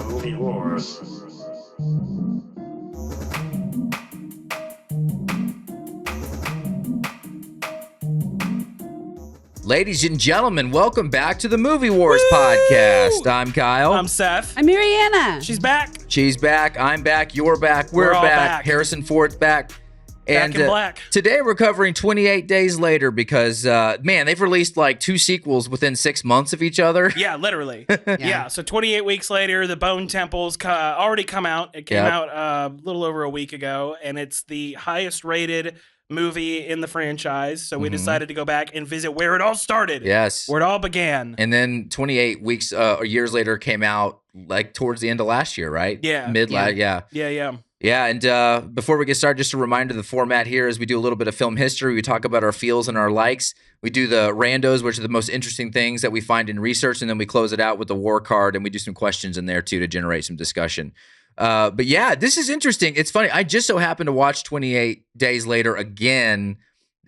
Movie Wars. Ladies and gentlemen, welcome back to the Movie Wars podcast. I'm Kyle. I'm Seth. I'm Mariana. She's back. She's back. I'm back. You're back. We're all back. back. Harrison Ford's back. And Back in black. Today we're covering 28 Days Later because, man, they've released like 2 sequels within 6 months of each other. Yeah, literally. Yeah. So 28 weeks later, The Bone Temple's already come out. It came out a little over a week ago, and it's the highest rated movie in the franchise. So we decided to go back and visit where it all started. Yes. Where it all began. And then 28 weeks or years later came out like towards the end of last year, right? Yeah. Yeah, and before we get started, just a reminder, the format here is we do a little bit of film history. We talk about our feels and our likes. We do the randos, which are the most interesting things that we find in research, and then we close it out with the war card, and we do some questions in there, too, to generate some discussion. But yeah, this is interesting. It's funny. I just so happened to watch 28 Days Later again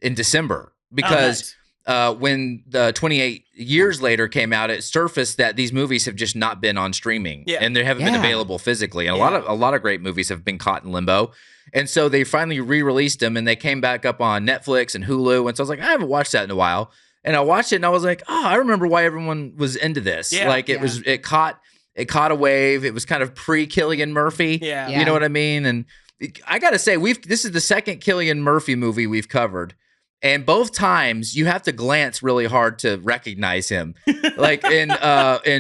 in December because when the 28 years later came out, it surfaced that these movies have just not been on streaming and they haven't been available physically. And a lot of great movies have been caught in limbo. And so they finally re-released them and they came back up on Netflix and Hulu. And so I was like, I haven't watched that in a while. And I watched it and I was like, oh, I remember why everyone was into this. Yeah. Like it caught a wave. It was kind of pre-Cillian Murphy. Yeah. You know what I mean? And I got to say, this is the second Cillian Murphy movie we've covered. And both times you have to glance really hard to recognize him. Like in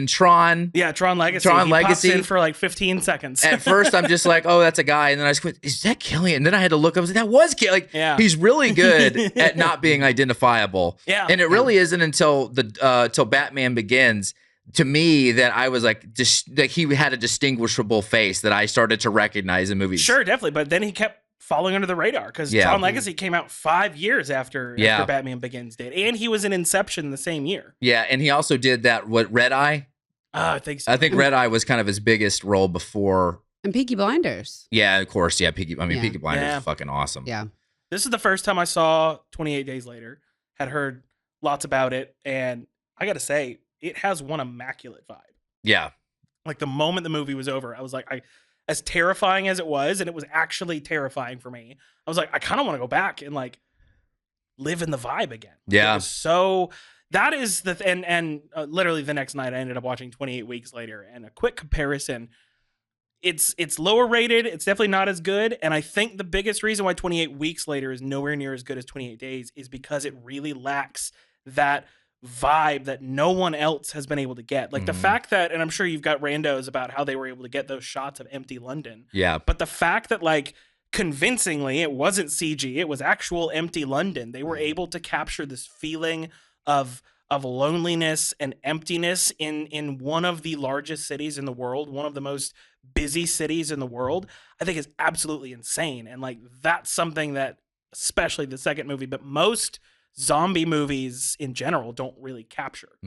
Tron. Yeah, Tron Legacy. Tron he Legacy. pops in for like 15 seconds. At first I'm just like, oh, that's a guy. And then I just went, is that Cillian? And then I had to look up and say, that was Cillian. Like, he's really good at not being identifiable. Yeah. And it really isn't until till Batman Begins, to me, that I was like, that he had a distinguishable face that I started to recognize in movies. Sure, definitely. But then he kept falling under the radar because Tron Legacy came out 5 years after Batman Begins did. And he was in Inception the same year. Yeah, and he also did that, Red Eye? I think so. I think Red Eye was kind of his biggest role before. And Peaky Blinders. Yeah, of course. Yeah, Peaky Blinders is fucking awesome. Yeah. This is the first time I saw 28 Days Later. Had heard lots about it. And I got to say, it has one immaculate vibe. Yeah. Like the moment the movie was over, I was like, as terrifying as it was, and it was actually terrifying for me, I was like, I kind of want to go back and like live in the vibe again. Yeah. So that is and literally the next night I ended up watching 28 Weeks Later, and a quick comparison. It's lower rated. It's definitely not as good. And I think the biggest reason why 28 Weeks Later is nowhere near as good as 28 Days is because it really lacks that vibe that no one else has been able to get. Like the fact that, and I'm sure you've got randos about how they were able to get those shots of empty London. Yeah. But the fact that like convincingly it wasn't CG, it was actual empty London. They were able to capture this feeling of loneliness and emptiness in one of the largest cities in the world, one of the most busy cities in the world. I think is absolutely insane. And like that's something that especially the second movie, but most zombie movies in general don't really capture.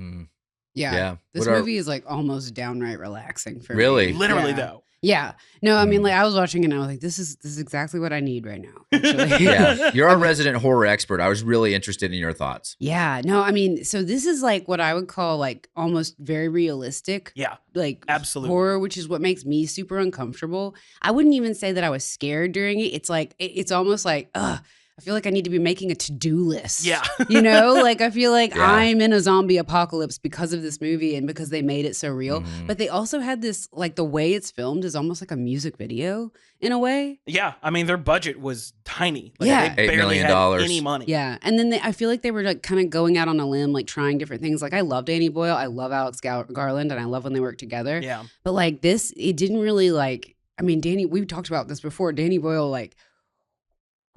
Yeah. This movie is like almost downright relaxing for me. Literally though. Yeah. No, I mean, like I was watching it and I was like, this is exactly what I need right now. Actually. Yeah. You're a resident horror expert. I was really interested in your thoughts. Yeah. No, I mean, so this is like what I would call like almost very realistic. Yeah. Like absolutely horror, which is what makes me super uncomfortable. I wouldn't even say that I was scared during it. It's like, it's almost like, I feel like I need to be making a to-do list. Yeah. You know, like I feel like I'm in a zombie apocalypse because of this movie and because they made it so real. But they also had this, like the way it's filmed is almost like a music video in a way. Yeah. I mean, their budget was tiny. Like, yeah. They $8 barely million. had any money. Yeah. And then I feel like they were like kind of going out on a limb, like trying different things. Like I love Danny Boyle. I love Alex Garland and I love when they work together. Yeah. But like this, it didn't really like, I mean, we've talked about this before. Danny Boyle, like,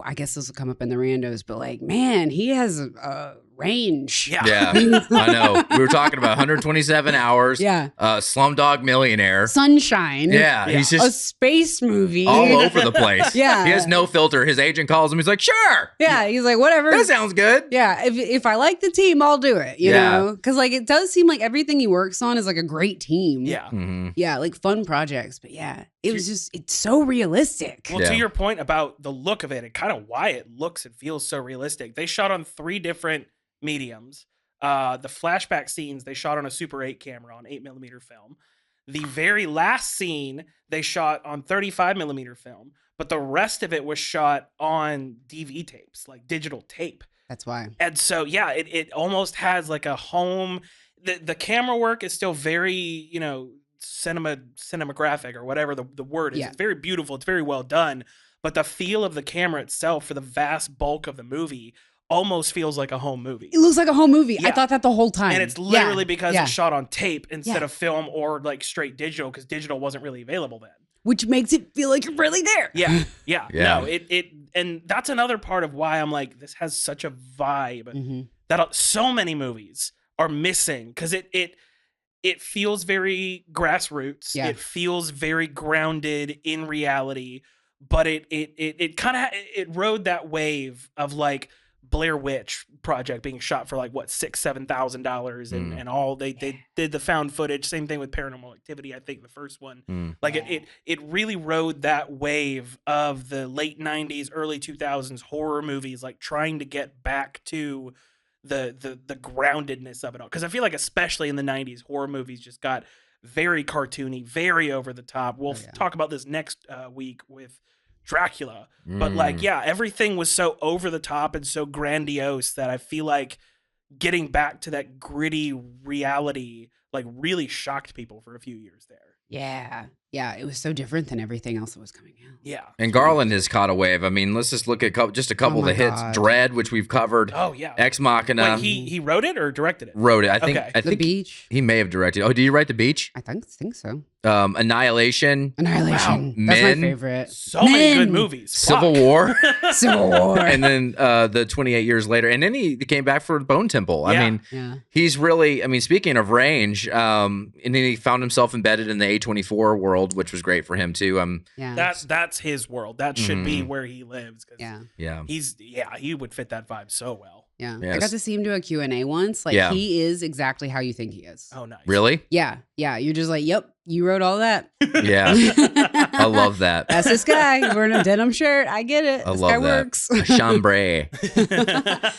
I guess this will come up in the randos, but like, man, he has a range. Yeah. I know. We were talking about 127 hours. Yeah. Slumdog Millionaire. Sunshine. Yeah. He's a just space movie. all over the place. Yeah. He has no filter. His agent calls him. He's like, sure. Yeah. He's like, whatever. That sounds good. Yeah. If I like the team, I'll do it. You know? Because like it does seem like everything he works on is like a great team. Yeah. Mm-hmm. Yeah. Like fun projects. But yeah, it was just, it's so realistic. Well, to your point about the look of it and kind of why it looks and feels so realistic, they shot on 3 different mediums. The flashback scenes they shot on a Super 8 camera on 8mm film. The very last scene they shot on 35 millimeter film, but the rest of it was shot on DV tapes, like digital tape. That's why. And so, yeah, it almost has like a home. The camera work is still very, cinematographic or whatever the word is. Yeah. It's very beautiful. It's very well done. But the feel of the camera itself for the vast bulk of the movie almost feels like a home movie. It looks like a home movie. Yeah. I thought that the whole time. And it's literally because Yeah. it's shot on tape instead Yeah. of film or like straight digital, because digital wasn't really available then. Which makes it feel like you're really there. Yeah. Yeah. No, and that's another part of why I'm like, this has such a vibe that so many movies are missing, because it feels very grassroots. Yeah. It feels very grounded in reality, but it kind of it rode that wave of like Blair Witch Project being shot for like what $6,000-7,000 and all they did the found footage. Same thing with Paranormal Activity. I think the first one, like it really rode that wave of the late 90s, early 2000s horror movies, like trying to get back to the groundedness of it all. Because I feel like especially in the 90s, horror movies just got very cartoony, very over the top. We'll talk about this next week with Dracula, but like, yeah, everything was so over the top and so grandiose that I feel like getting back to that gritty reality like really shocked people for a few years there. Yeah, it was so different than everything else that was coming out. Yeah. And Garland has caught a wave. I mean, let's just look at just a couple of the hits. God. Dread, which we've covered. Oh yeah. Ex Machina. Wait, he wrote it or directed it? Wrote it. I think. Okay. I The think Beach. he may have directed. Oh, did you write The Beach? I think so. Annihilation. Annihilation. Wow. That's Men. my favorite. So many good Men. movies. Civil Fuck. War. Civil War. And then the 28 years later. And then he came back for Bone Temple. I Yeah. mean, Yeah. he's really, speaking of range, and then he found himself embedded in the A24 world, which was great for him too. Yeah. That's his world. That should be where he lives. 'Cause Yeah. he would fit that vibe so well. Yeah. Yes. I got to see him do a Q&A once. Like, Yeah. he is exactly how you think he is. Oh, nice. Really? Yeah. Yeah. You're just like, yep, you wrote all that. Yeah. I love that. That's this guy. He's wearing a denim shirt. I get it. I This love guy that. works. A chambray.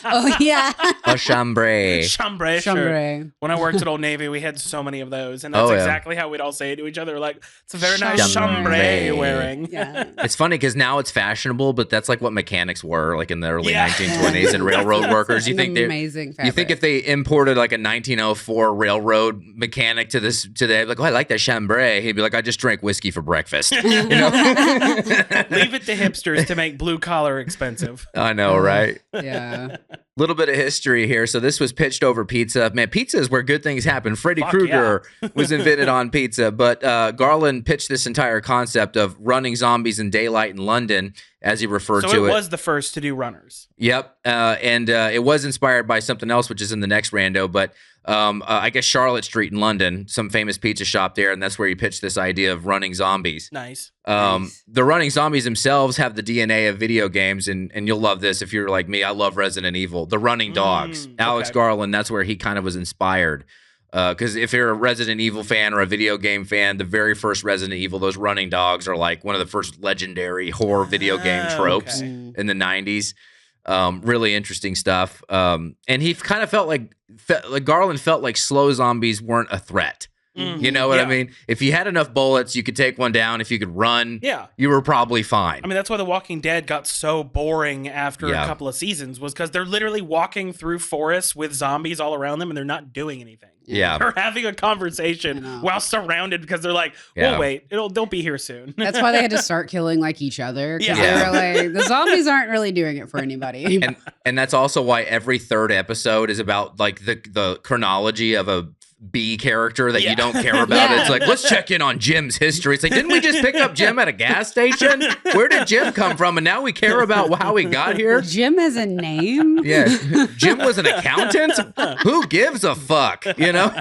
Oh, yeah. A chambray. Chambray. Sure. Chambray. When I worked at Old Navy, we had so many of those, and that's Oh, yeah. exactly how we'd all say it to each other. Like, it's a very nice Chambray. chambray you're wearing. Yeah. It's funny because now it's fashionable, but that's like what mechanics were like in the early Yeah. 1920s and railroad workers. You An think they amazing fabric. You think if they imported like a 1904 railroad mechanic to like, oh, I like that chambray, he'd be like, I just drank whiskey for breakfast. You know? Leave it to hipsters to make blue collar expensive. I know, right? Yeah. Little bit of history here. So this was pitched over pizza. Man, pizza is where good things happen. Freddy Fuck Krueger was invented on pizza, but Garland pitched this entire concept of running zombies in daylight in London, as he referred So to it. it was the first to do runners. Yep. And it was inspired by something else, which is in the next rando. But I guess Charlotte Street in London, some famous pizza shop there. And that's where he pitched this idea of running zombies. Nice. Nice. The running zombies themselves have the DNA of video games. And you'll love this if you're like me. I love Resident Evil. The running dogs. Alex okay. Garland, that's where he kind of was inspired. Because if you're a Resident Evil fan or a video game fan, the very first Resident Evil, those running dogs are like one of the first legendary horror video game tropes okay. in the 90s. Really interesting stuff. And he kind of felt like Garland felt like slow zombies weren't a threat. You know what I mean? If you had enough bullets, you could take one down. If you could run, you were probably fine. I mean, that's why The Walking Dead got so boring after a couple of seasons, was because they're literally walking through forests with zombies all around them and they're not doing anything. Yeah. They're having a conversation while surrounded because they're like, well, wait, they'll be here soon. That's why they had to start killing like each other. Because Yeah. they were like, the zombies aren't really doing it for anybody. And that's also why every third episode is about like the chronology of a B character that you don't care about. Yeah. It's like, let's check in on Jim's history. It's like, didn't we just pick up Jim at a gas station? Where did Jim come from? And now we care about how he got here? Jim has a name? Yeah. Jim was an accountant? Who gives a fuck? You know?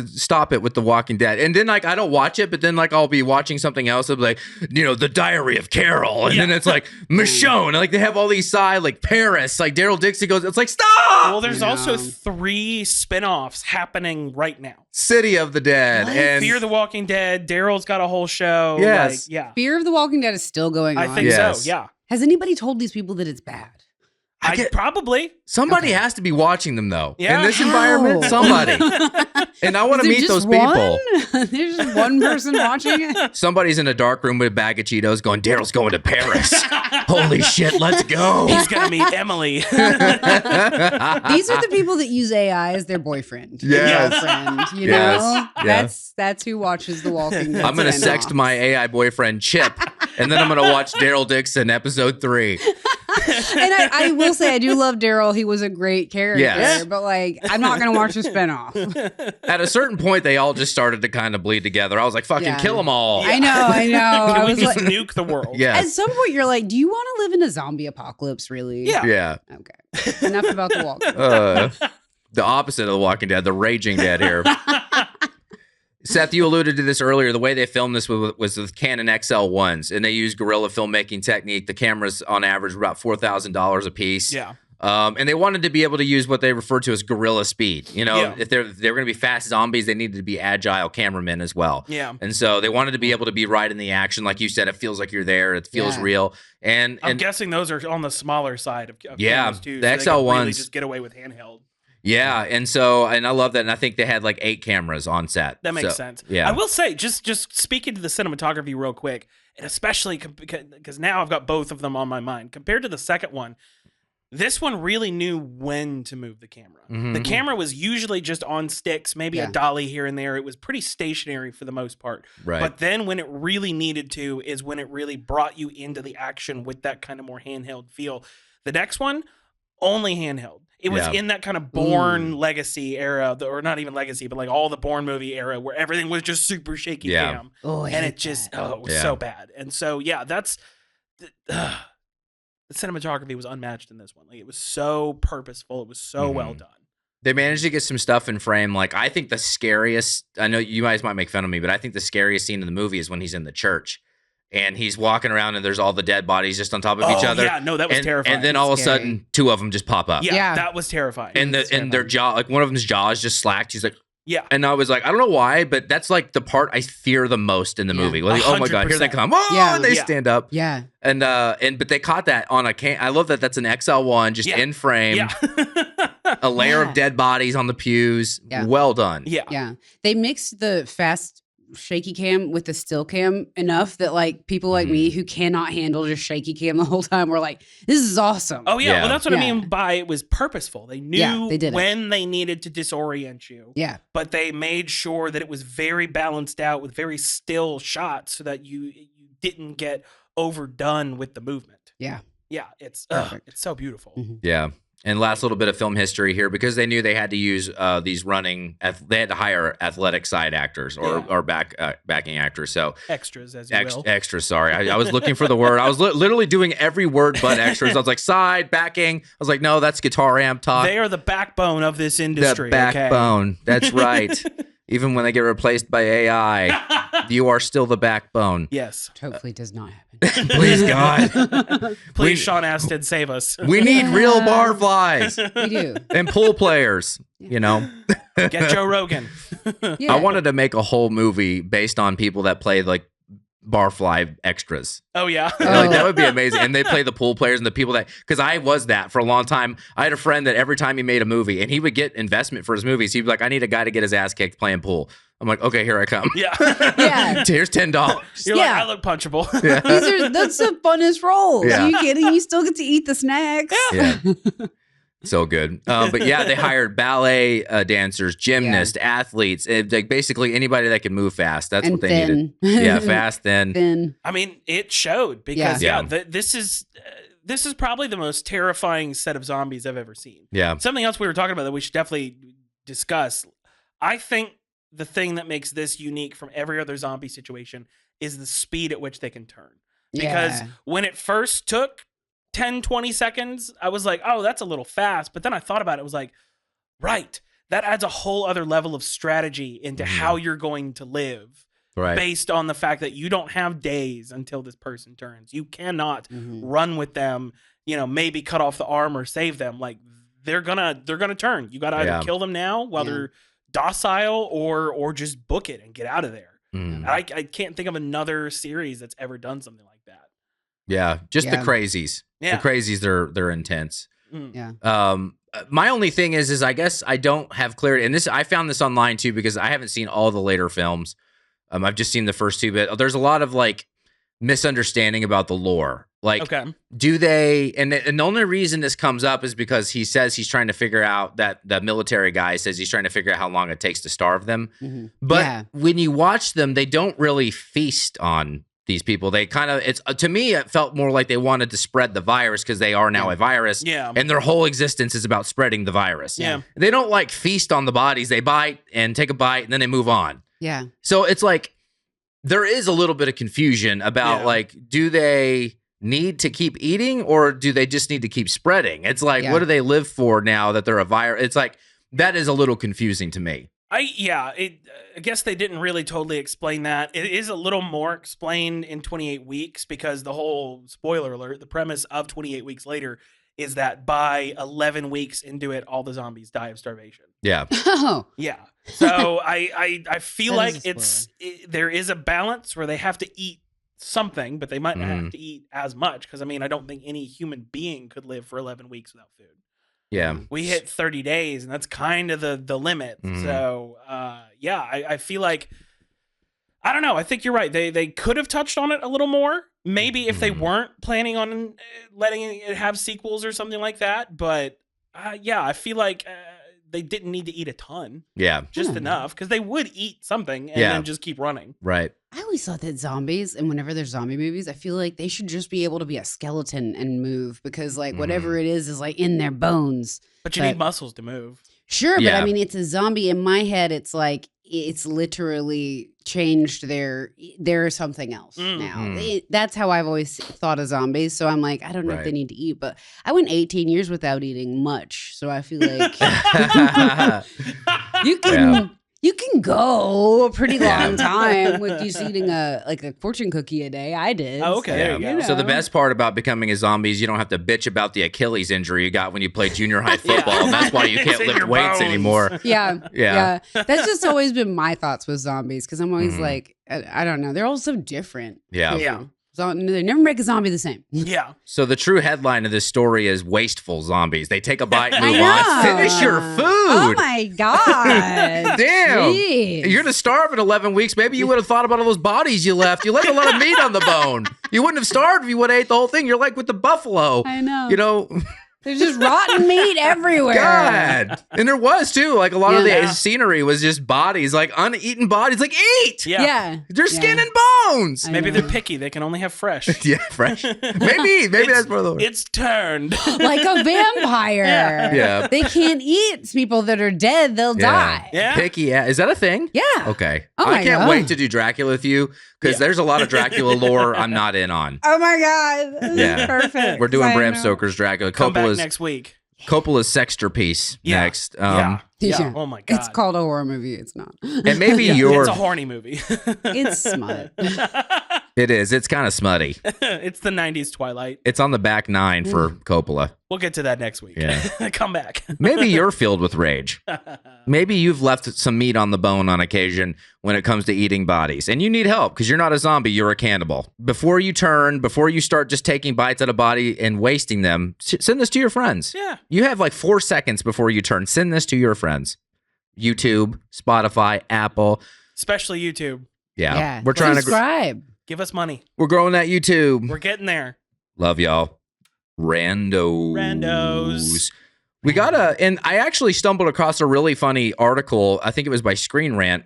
Stop it with The Walking Dead. And then like I don't watch it, but then like I'll be watching something else. I'll be like, The Diary of Carol, and then it's like Michonne, and like they have all these side like Paris, like Daryl Dixie goes. It's like stop. Well, there's also 3 spin-offs happening right now. City of the Dead and Fear the Walking Dead. Daryl's got a whole show. Yes. Like, yeah. Fear of the Walking Dead is still going on. I think Yes. so. Yeah. Has anybody told these people that it's bad? Probably. Somebody has to be watching them, though. Yeah. In this environment, somebody. And I want to meet those people. There's just one person watching it. Somebody's in a dark room with a bag of Cheetos going, Daryl's going to Paris. Holy shit, let's go. He's going to meet Emily. These are the people that use AI as their boyfriend. Yes. Girlfriend, you Yes. know? Yes. That's who watches The Walking Dead. I'm going to spin-off. sext my AI boyfriend, Chip, and then I'm going to watch Daryl Dixon, episode 3. And I will say, I do love Daryl. He was a great character. Yes. But, like, I'm not going to watch the spinoff. At a certain point, they all just started to kind of bleed together. I was like, fucking kill them all. I know. I Can we was just like, nuke the world? Yes. at some point, you're like, do you want to live in a zombie apocalypse, really? Yeah. Yeah. Okay. Enough about The Walking Dead. The opposite of The Walking Dead, the Raging Dead here. Seth, you alluded to this earlier. The way they filmed this was with Canon XL1s, and they used Guerrilla Filmmaking technique. The cameras, on average, were about $4,000 a piece. Yeah. And they wanted to be able to use what they refer to as guerrilla speed. You know, Yeah. if they're going to be fast zombies, they needed to be agile cameramen as well. Yeah. And so they wanted to be able to be right in the action. Like you said, it feels like you're there. It feels real. And I'm guessing those are on the smaller side of Yeah, cameras too. the so they can really XL1s just get away with handheld. yeah, and I love that. And I think they had like 8 cameras on set. That makes sense. Yeah. I will say, just speaking to the cinematography real quick, and especially because now I've got both of them on my mind. Compared to the second one, this one really knew when to move the camera. Mhm. The camera was usually just on sticks, maybe a dolly here and there. It was pretty stationary for the most part. Right. But then when it really needed to is when it really brought you into the action with that kind of more handheld feel. The next one, only handheld. It was in that kind of Bourne legacy era, or not even legacy, but like all the Bourne movie era where everything was just super shaky cam. Oh, And it just, it was so bad. And so, that's, the cinematography was unmatched in this one. Like, it was so purposeful. It was so well done. They managed to get some stuff in frame. Like, I think the scariest, I know you guys might make fun of me, but I think the scariest scene in the movie is when he's in the church. And he's walking around and there's all the dead bodies just on top of each other. Yeah, no, that was terrifying. And then all of a sudden, 2 of them just pop up. Yeah, that was terrifying. And their jaw, like one of them's jaw is just slacked. He's like, yeah. And I was like, I don't know why, but that's like the part I fear the most in the movie. Like, oh my God, here they 100%. come. Oh, and they stand up. Yeah. But they caught that on a I love that that's an XL1 just in frame. Yeah. A layer of dead bodies on the pews. Yeah. Well done. Yeah. Yeah. They mixed the fast shaky cam with the still cam enough that like people like me who cannot handle just shaky cam the whole time were like, this is awesome. Oh yeah. Well, that's what I Yeah. mean by it was purposeful. They knew they did it. when they needed to disorient you. Yeah. But they made sure that it was very balanced out with very still shots so that you didn't get overdone with the movement. Yeah. Yeah. It's so beautiful. Mm-hmm. Yeah. And last little bit of film history here, because they knew they had to use these running, they had to hire athletic side actors or backing actors. So Extras, as you will. extras. Sorry, I was looking for the word. I was literally doing every word but extras. I was like side backing. I was like, no, that's guitar amp talk. They are the backbone of this industry. The backbone. That's right. Even when they get replaced by AI, you are still the backbone. Yes. Hopefully it does not happen. Please, God. Please, Sean Astin, save us. We need real barflies We do. and pool players, you know. Get Joe Rogan. Yeah. I wanted to make a whole movie based on people that play like barfly extras. Oh, yeah. Like, that would be amazing. And they play the pool players and the people that, because I was that for a long time. I had a friend that every time he made a movie and he would get investment for his movies, he'd be like, I need a guy to get his ass kicked playing pool. I'm like, okay, here I come. Yeah. Yeah. Here's $10. You're like, Yeah. I look punchable. That's the funnest roles. Yeah. You kidding? You still get to eat the snacks. Yeah. So good. But yeah, they hired ballet dancers, gymnasts, athletes, like basically anybody that can move fast. That's And what they thin. needed. Yeah, fast, thin. Thin. I mean, it showed because Yeah. this is probably the most terrifying set of zombies I've ever seen. Yeah. Something else we were talking about that we should definitely discuss. I think the thing that makes this unique from every other zombie situation is the speed at which they can turn. Because when it first took 10, 20 seconds, I was like, oh, that's a little fast. But then I thought about it. I was like, right. That adds a whole other level of strategy into how you're going to live. Right. Based on the fact that you don't have days until this person turns. You cannot run with them, maybe cut off the arm or save them. Like they're gonna turn. You gotta either kill them now while they're docile or just book it and get out of there. I can't think of another series that's ever done something like that. Yeah. Just the crazies. Yeah. The crazies, they're intense. Yeah. My only thing is I guess I don't have clarity, and I found this online too because I haven't seen all the later films. I've just seen the first two, but there's a lot of like misunderstanding about the lore. Like, do they? And the only reason this comes up is because he says he's trying to figure out that the military guy says he's trying to figure out how long it takes to starve them. Mm-hmm. But when you watch them, they don't really feast on these people. They kind of, to me, it felt more like they wanted to spread the virus because they are now a virus. Yeah. And their whole existence is about spreading the virus. Yeah. They don't like feast on the bodies. They bite and take a bite and then they move on. Yeah. So it's like, there is a little bit of confusion about like, do they need to keep eating or do they just need to keep spreading? It's like, what do they live for now that they're a virus? It's like, that is a little confusing to me. I guess they didn't really totally explain that. It is a little more explained in 28 Weeks because the whole, spoiler alert, the premise of 28 Weeks Later is that by 11 weeks into it, all the zombies die of starvation. Yeah. Oh. Yeah. So I feel like there is a balance where they have to eat something, but they might not have to eat as much because, I mean, I don't think any human being could live for 11 weeks without food. Yeah. We hit 30 days, and that's kind of the limit. So, I feel like, I don't know. I think you're right. They could have touched on it a little more. Maybe if they weren't planning on letting it have sequels or something like that. But, I feel like they didn't need to eat a ton. Yeah. Just enough, because they would eat something and then just keep running. Right. I always thought that zombies, and whenever there's zombie movies, I feel like they should just be able to be a skeleton and move because, like, whatever it is like in their bones. But you need muscles to move. Sure, but I mean, it's a zombie. In my head, it's like it's literally changed they're something else now. That's how I've always thought of zombies. So I'm like, I don't know if they need to eat, but I went 18 years without eating much. So I feel like you can go a pretty long time with just eating a fortune cookie a day. I did. Oh, okay. Yeah. So the best part about becoming a zombie is you don't have to bitch about the Achilles injury you got when you played junior high football. That's why you can't lift weights anymore. Yeah. That's just always been my thoughts with zombies because I'm always like, I don't know. They're all so different. Yeah. Yeah. So they never make a zombie the same. Yeah. So the true headline of this story is wasteful zombies. They take a bite and move on. Finish your food. Oh my God. Damn. Jeez. You're going to starve in 11 weeks. Maybe you would have thought about all those bodies you left. You left a lot of meat on the bone. You wouldn't have starved if you would have ate the whole thing. You're like with the buffalo. I know. You know. There's just rotten meat everywhere. God. And there was too. Like a lot of the scenery was just bodies, like uneaten bodies. Like eat. Yeah. They're skin and bones. Maybe they're picky. They can only have fresh. Yeah, fresh. Maybe that's part of the word. It's turned. Like a vampire. Yeah. They can't eat people that are dead. They'll die. Yeah. Picky. Yeah. Is that a thing? Yeah. Okay. Oh my I can't God. wait to do Dracula with you because there's a lot of Dracula lore I'm not in on. Oh my God. This is perfect. We're doing Bram Stoker's Dracula. Come back next week. Coppola's Sexterpiece next. Yeah. Oh my God. It's called a horror movie. It's not. And maybe it's a horny movie. It's smut. It is. It's kind of smutty. It's the 90s Twilight. It's on the back nine for Coppola. We'll get to that next week. Yeah. Come back. Maybe you're filled with rage. Maybe you've left some meat on the bone on occasion when it comes to eating bodies. And you need help because you're not a zombie. You're a cannibal. Before you start just taking bites at a body and wasting them, send this to your friends. Yeah. You have like 4 seconds before you turn. Send this to your friends. YouTube, Spotify, Apple. Especially YouTube. Yeah. We're trying subscribe. Give us money. We're growing that YouTube. We're getting there. Love y'all. Randos. We and I actually stumbled across a really funny article. I think it was by Screen Rant.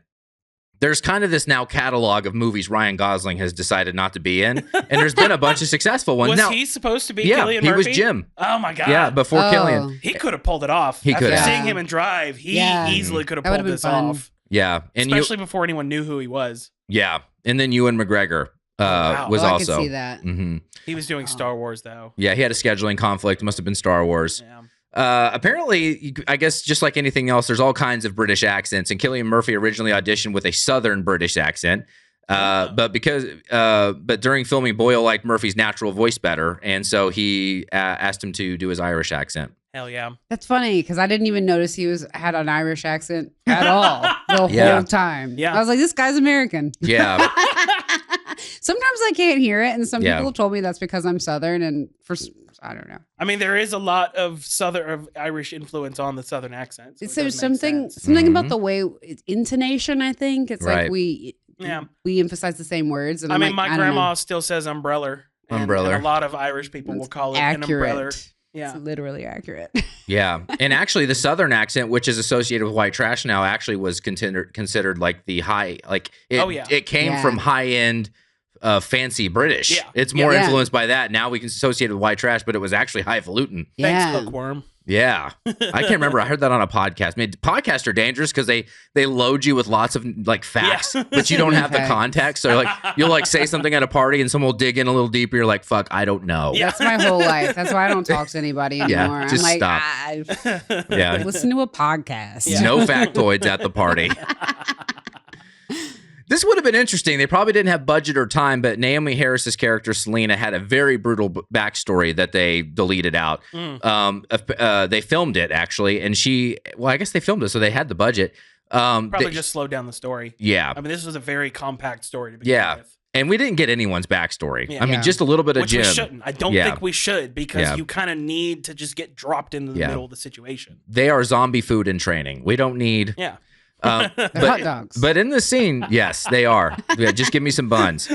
There's kind of this now catalog of movies Ryan Gosling has decided not to be in. And there's been a bunch of successful ones. Was he supposed to be Cillian Murphy? He was Jim. Oh my God. Yeah, before Cillian. He could have pulled it off. He could have. Seeing him in Drive, he easily could have pulled this off. Yeah. And especially before anyone knew who he was. Yeah. And then Ewan McGregor was also. I could see that. Mm-hmm. He was doing Star Wars, though. Yeah, he had a scheduling conflict. It must have been Star Wars. Yeah. Apparently, I guess just like anything else, there's all kinds of British accents. And Cillian Murphy originally auditioned with a Southern British accent. But during filming, Boyle liked Murphy's natural voice better. And so he asked him to do his Irish accent. Hell yeah. That's funny because I didn't even notice he had an Irish accent at all the whole time. Yeah. I was like, this guy's American. Yeah. Sometimes I can't hear it, and some people have told me that's because I'm Southern, and I don't know. I mean, there is a lot of Irish influence on the Southern accent. So something about the way it's intonation. I think it's like we emphasize the same words. And I mean, my grandma still says umbrella. And a lot of Irish people will call it an umbrella. Yeah, it's literally accurate. Yeah, and actually, the Southern accent, which is associated with white trash now, actually was considered like the high, like it came from high end. Fancy British. Yeah. It's more influenced by that. Now we can associate it with white trash, but it was actually highfalutin. Thanks, Hookworm. Yeah. I can't remember. I heard that on a podcast. I mean, podcasts are dangerous because they load you with lots of like facts, but you don't have the context. So like you'll like say something at a party and someone will dig in a little deeper. You're like, fuck, I don't know. Yeah. That's my whole life. That's why I don't talk to anybody anymore. Just I'm like, stop. Listen to a podcast. Yeah. No factoids at the party. This would have been interesting. They probably didn't have budget or time, but Naomi Harris's character, Selena, had a very brutal backstory that they deleted out. They filmed it, actually, and I guess they filmed it, so they had the budget. Probably just slowed down the story. Yeah. I mean, this was a very compact story to begin with. And we didn't get anyone's backstory. Yeah. I mean, just a little bit of Which Jim. We shouldn't. I don't think we should because you kind of need to just get dropped into the middle of the situation. They are zombie food in training. We don't need... Yeah. But, hot dogs. But in the scene, yes, they are. Yeah, just give me some buns.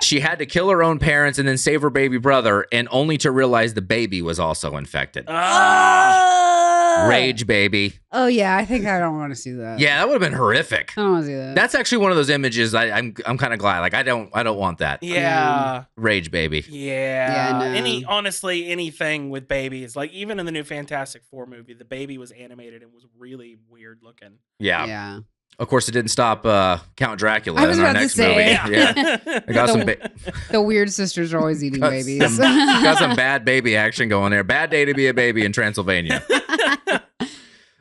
She had to kill her own parents and then save her baby brother, and only to realize the baby was also infected. Rage, baby. Oh yeah, I think I don't want to see that. Yeah, that would have been horrific. I don't want to see that. That's actually one of those images I'm kind of glad. Like I don't want that. Yeah. Rage, baby. Yeah. No. Honestly, anything with babies, like even in the new Fantastic Four movie, the baby was animated and was really weird looking. Yeah. Yeah. Of course, it didn't stop Count Dracula I was in our about to next say. movie. Yeah. I got the weird sisters are always eating babies. Got some bad baby action going there. Bad day to be a baby in Transylvania.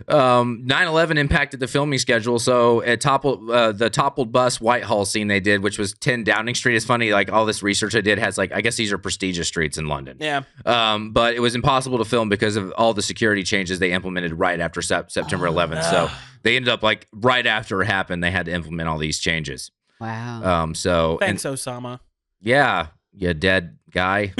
9/11 impacted the filming schedule, so it toppled the toppled bus Whitehall scene they did, which was 10 Downing Street. It's funny, like all this research I did has like, I guess these are prestigious streets in London. Yeah. But it was impossible to film because of all the security changes they implemented right after September 11th. So they ended up like right after it happened, they had to implement all these changes. Wow. Thanks, Osama. Yeah, you dead guy.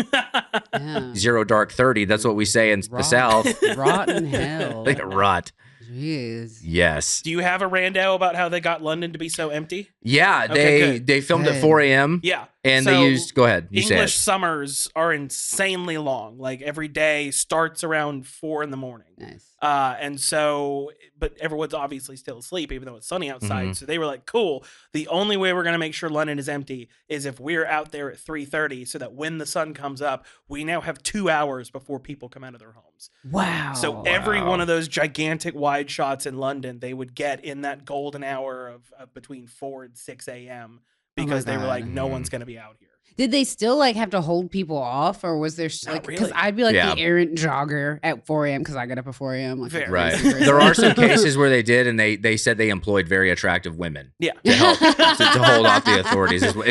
Yeah. 0 dark 30. That's what we say in the South. Rotten hell. Like a rot. Jeez. Yes. Do you have a rando about how they got London to be so empty? Yeah, Okay, they filmed at 4 a.m. Yeah. And So they used, go ahead. You English said. summers are insanely long. Like every day starts around 4 a.m. Nice. And so, but everyone's obviously still asleep, even though it's sunny outside. So they were like, cool. The only way we're going to make sure London is empty is if we're out there at 3:30 so that when the sun comes up, we now have 2 hours before people come out of their homes. Wow. So every one of those gigantic wide shots in London, they would get in that golden hour of between 4 and 6 a.m. because they were like, no one's going to be out here. Did they still like have to hold people off, or was there like? Because really. I'd be like the errant jogger at 4 a.m. because I get up at 4 a.m. Like, Right. There are some cases where they did, and they said they employed very attractive women. Yeah. To help to hold off the authorities. Hello.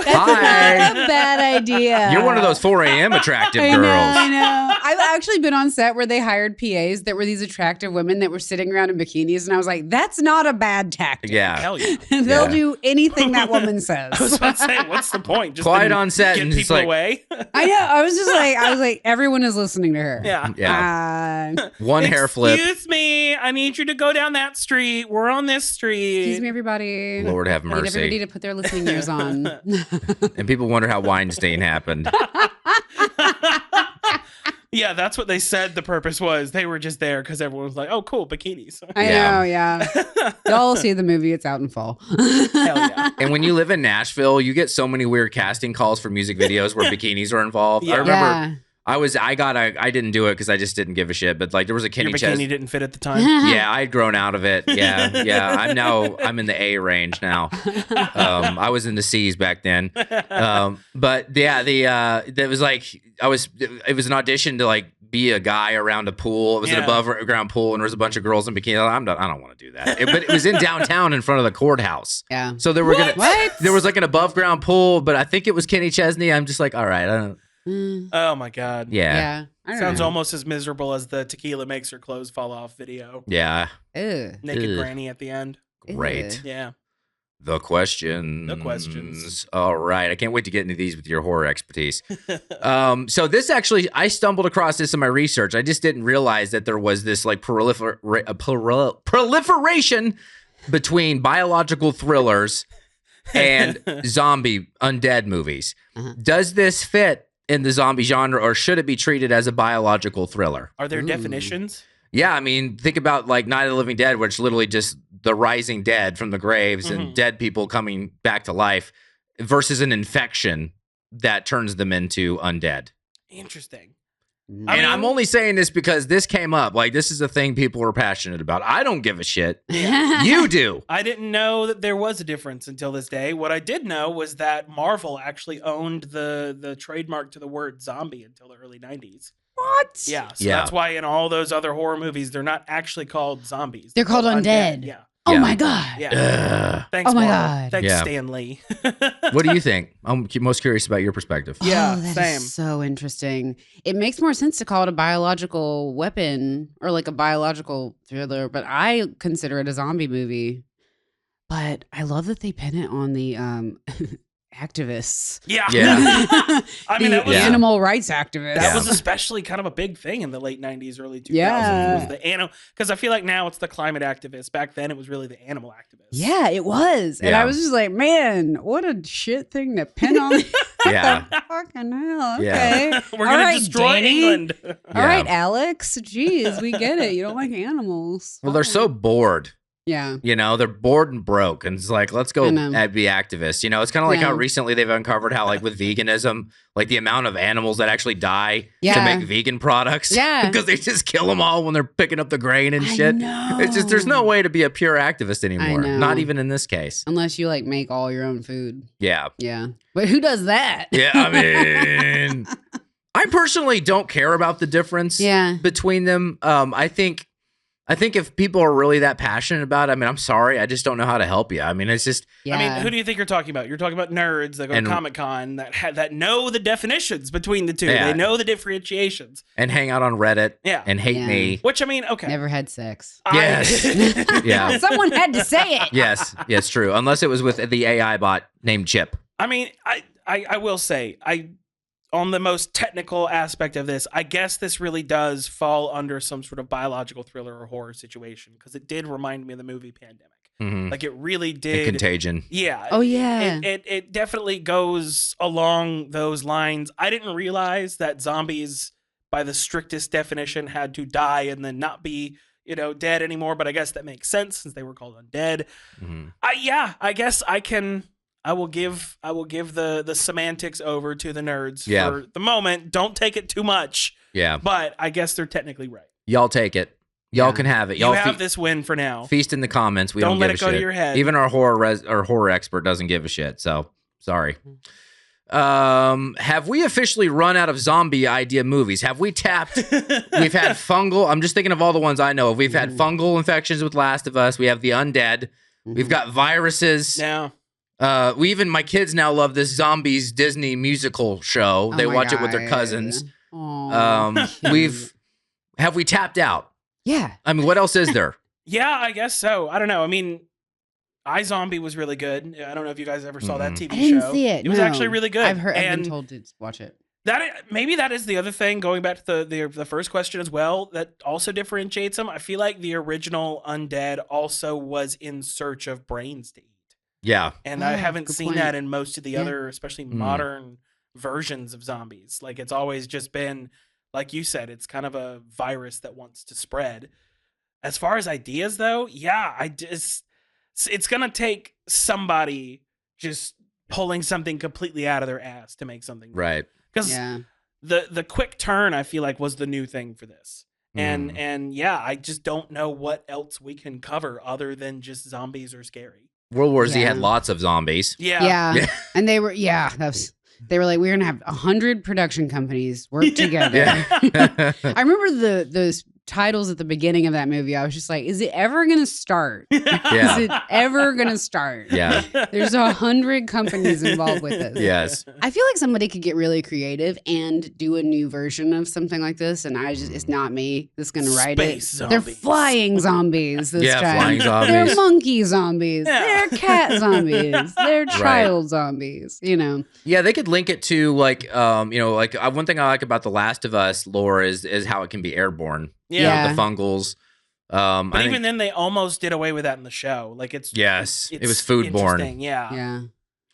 That's Hi. not a bad idea. You're one of those 4 a.m. attractive girls. I know. I've actually been on set where they hired PAs that were these attractive women that were sitting around in bikinis, and I was like, that's not a bad tactic. Yeah. Hell yeah. They'll do anything that woman says. I was about to say, what's the point? Just Quiet on set get and people just like, away. I know. I was like, everyone is listening to her. Yeah. Yeah. One hair flip. Excuse me. I need you to go down that street. We're on this street. Excuse me, everybody. Lord have I need everybody mercy. to put their listening ears on. And people wonder how Weinstein happened. Yeah, that's what they said the purpose was. They were just there because everyone was like, oh, cool, bikinis. I know, yeah. Y'all see the movie. It's out in fall. Hell yeah. And when you live in Nashville, you get so many weird casting calls for music videos where bikinis are involved. Yeah. I remember Yeah. I didn't do it because I just didn't give a shit. But like there was a Kenny Your bikini Chesney. didn't fit at the time. Yeah, I'd grown out of it. Yeah. I'm in the A range now. I was in the C's back then. But yeah, that was like it was an audition to like be a guy around a pool. It was an above ground pool, and there was a bunch of girls in bikinis. I don't want to do that. But it was in downtown in front of the courthouse. Yeah. So there was like an above ground pool, but I think it was Kenny Chesney. I'm just like, all right, I don't. Oh my God. Yeah. I don't Sounds know. almost as miserable as the tequila makes her clothes fall off video. Yeah. Ugh. Naked Ugh. granny at the end. Great. Yeah. The questions. All right. I can't wait to get into these with your horror expertise. So this actually, I stumbled across this in my research. I just didn't realize that there was this like proliferation between biological thrillers and zombie undead movies. Does this fit in the zombie genre, or should it be treated as a biological thriller? Are there definitions? Yeah, I mean, think about like Night of the Living Dead, which literally just the rising dead from the graves and dead people coming back to life versus an infection that turns them into undead. Interesting. I'm only saying this because this came up. Like, this is a thing people are passionate about. I don't give a shit. You do. I didn't know that there was a difference until this day. What I did know was that Marvel actually owned the trademark to the word zombie until the early 90s. What? Yeah, so that's why in all those other horror movies, they're not actually called zombies. They're called undead. Yeah. Oh my God. Yeah. Thanks, oh my Marvel. God. Thanks, Stan Lee. What do you think? I'm most curious about your perspective. Yeah, that same. is so interesting. It makes more sense to call it a biological weapon or like a biological thriller, but I consider it a zombie movie. But I love that they pin it on the activists. Yeah. I mean, that was animal rights activists. That was especially kind of a big thing in the late 90s, early 2000s. Was the animal, because I feel like now it's the climate activists. Back then it was really the animal activists. Yeah, it was. And I was just like, man, what a shit thing to pin on. Fucking hell. Okay. We're going to destroy Danny. England. All right, Alex. Jeez, we get it. You don't like animals. Well, they're so bored. Yeah. You know, they're bored and broke. And it's like, let's go be activists. You know, it's kind of like how recently they've uncovered how, like, with veganism, like the amount of animals that actually die to make vegan products. Yeah. Because they just kill them all when they're picking up the grain and shit. Know. It's just, there's no way to be a pure activist anymore. Not even in this case. Unless you, like, make all your own food. Yeah. Yeah. But who does that? Yeah, I mean, I personally don't care about the difference between them. I think if people are really that passionate about it, I mean, I'm sorry. I just don't know how to help you. I mean, it's just... I mean, who do you think you're talking about? You're talking about nerds that go to Comic-Con that know the definitions between the two. Yeah. They know the differentiations. And hang out on Reddit and hate me. Which, I mean, okay. Never had sex. Yes. Yeah. Someone had to say it. Yes, true. Unless it was with the AI bot named Chip. I mean, I will say, on the most technical aspect of this, I guess this really does fall under some sort of biological thriller or horror situation, because it did remind me of the movie Pandemic. Mm-hmm. Like, it really did. And Contagion. Yeah. Oh, yeah. It definitely goes along those lines. I didn't realize that zombies, by the strictest definition, had to die and then not be, dead anymore, but I guess that makes sense since they were called undead. Mm-hmm. I guess I will give the semantics over to the nerds for the moment. Don't take it too much. Yeah. But I guess they're technically right. Y'all take it. Y'all can have it. Y'all have this win for now. Feast in the comments. We don't let give it go to your head. Even our horror expert doesn't give a shit. So sorry. Have we officially run out of zombie idea movies? Have we tapped? We've had fungal. I'm just thinking of all the ones I know of. We've had fungal infections with Last of Us. We have the Undead. We've got viruses. Now. My kids now love this zombies Disney musical show. They watch it with their cousins. Have we tapped out? Yeah. I mean, what else is there? Yeah, I guess so. I don't know. I mean, iZombie was really good. I don't know if you guys ever saw that TV show. I didn't see it. It was actually really good. I've been told to watch it. Maybe that is the other thing, going back to the first question as well, that also differentiates them. I feel like the original Undead also was in search of brains to eat. Yeah. And I haven't seen that in most of the other, especially modern versions of zombies. Like, it's always just been, like you said, it's kind of a virus that wants to spread. As far as ideas, though, it's going to take somebody just pulling something completely out of their ass to make something. Right. Because the quick turn, I feel like, was the new thing for this. And I just don't know what else we can cover other than just zombies are scary. World War Z had lots of zombies. Yeah. And they were, they were like, we're going to have 100 production companies work together. I remember the titles at the beginning of that movie, I was just like, is it ever going to start? Yeah. Is it ever going to start? Yeah. There's 100 companies involved with this. Yes. I feel like somebody could get really creative and do a new version of something like this, and it's not me that's going to write Space it. zombies. They're flying zombies this time. Flying zombies. They're monkey zombies. Yeah. They're cat zombies. They're child zombies. You know. Yeah, they could link it to like, one thing I like about The Last of Us lore is how it can be airborne. Yeah. The fungals. But even then, they almost did away with that in the show. Like it was foodborne. Yeah.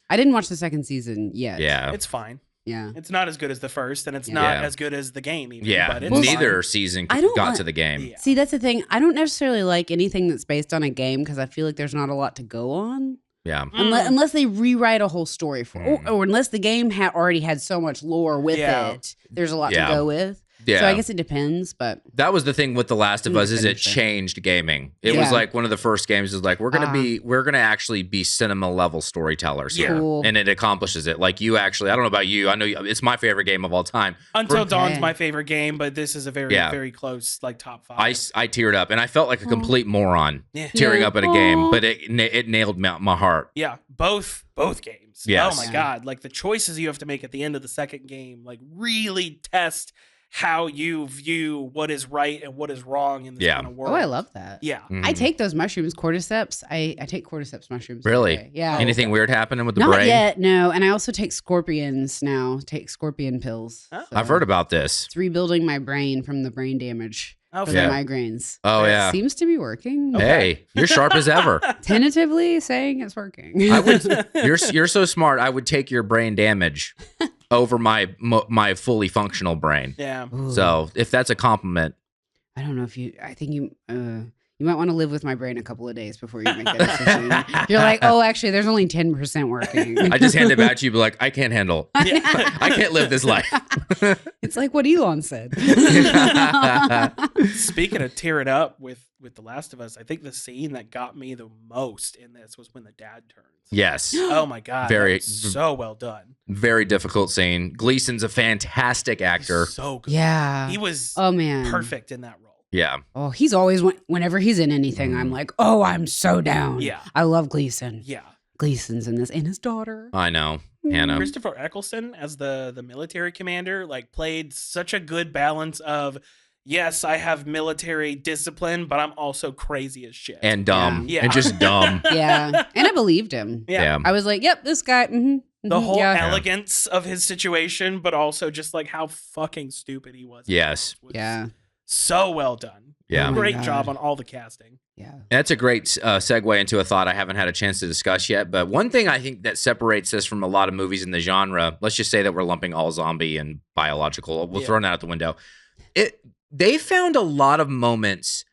I didn't watch the second season yet. Yeah. It's fine. Yeah. It's not as good as the first, and it's not as good as the game even. Yeah. But it's neither fine. season I don't got to the game. Yeah. See, that's the thing. I don't necessarily like anything that's based on a game because I feel like there's not a lot to go on. Yeah. Unless they rewrite a whole story or unless the game already had so much lore with it, there's a lot to go with. Yeah. So I guess it depends, but that was the thing with The Last of Us is it changed gaming. It was like one of the first games is like we're gonna actually be cinema level storytellers here, cool. and it accomplishes it. Like you actually, I don't know about you, I know it's my favorite game of all time. Until Dawn's my favorite game, but this is a very very close like top 5. I teared up, and I felt like a complete moron tearing up at a game, but it nailed my heart. Yeah, both games. Yes. Oh my god, like the choices you have to make at the end of the second game, like really test how you view what is right and what is wrong in this kind of world. Oh, I love that. Yeah. Mm-hmm. I take those mushrooms, cordyceps. I take cordyceps mushrooms. Really? Yeah. Anything weird happening with the Not brain? yet, no. And I also take scorpions now. Take scorpion pills. Oh. I've heard about this. It's rebuilding my brain from the brain damage for the migraines. Oh, yeah. It seems to be working. Hey, you're sharp as ever. Tentatively saying it's working. You're so smart. I would take your brain damage over my fully functional brain. Yeah. Ooh. So if that's a compliment, I don't know if I think you might want to live with my brain a couple of days before you make that decision. You're like, oh, actually, there's only 10% working. I just hand it back to you, be like, I can't handle. I can't live this life. It's like what Elon said. Speaking of tear it up with The Last of Us, I think the scene that got me the most in this was when the dad turns. Yes. Oh my god. So well done. Very difficult scene. Gleason's a fantastic actor. He's so good. Yeah. He was perfect in that role. Yeah. Oh, he's always whenever he's in anything, I'm like, oh, I'm so down. Yeah. I love Gleason. Yeah. Gleason's in this, and his daughter. I know. Hannah. Christopher Eccleston as the military commander, like played such a good balance of, yes, I have military discipline, but I'm also crazy as shit. And dumb. Yeah. And just dumb. Yeah. And I believed him. Yeah. I was like, yep, this guy. The whole elegance of his situation, but also just like how fucking stupid he was. Yes. Yeah. So well done. Yeah. Great job on all the casting. Yeah. That's a great segue into a thought I haven't had a chance to discuss yet. But one thing I think that separates this from a lot of movies in the genre, let's just say that we're lumping all zombie and biological. We'll throw that out the window. They found a lot of moments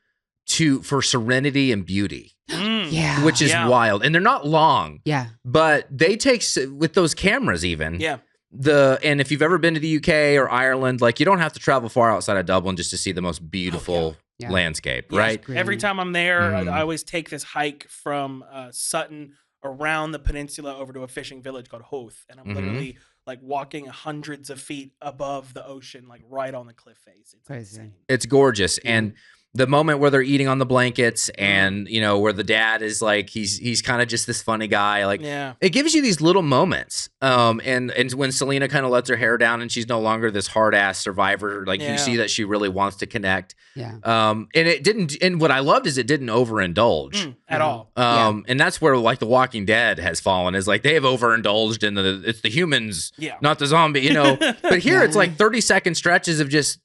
for serenity and beauty. Yeah. Which is wild. And they're not long. Yeah. But they take, with those cameras even. Yeah. And if you've ever been to the UK or Ireland, like you don't have to travel far outside of Dublin just to see the most beautiful landscape, right? Every time I'm there, I always take this hike from Sutton around the peninsula over to a fishing village called Hoth, and I'm literally like walking hundreds of feet above the ocean, like right on the cliff face. It's insane. It's gorgeous. And the moment where they're eating on the blankets and, you know, where the dad is like, he's kind of just this funny guy. Like, it gives you these little moments. And when Selena kind of lets her hair down and she's no longer this hard ass survivor, like you see that she really wants to connect. Yeah. And it didn't, and what I loved is it didn't overindulge at all. And that's where like The Walking Dead has fallen, is like they have overindulged in it's the humans, not the zombie, you know, but here it's like 30-second stretches of just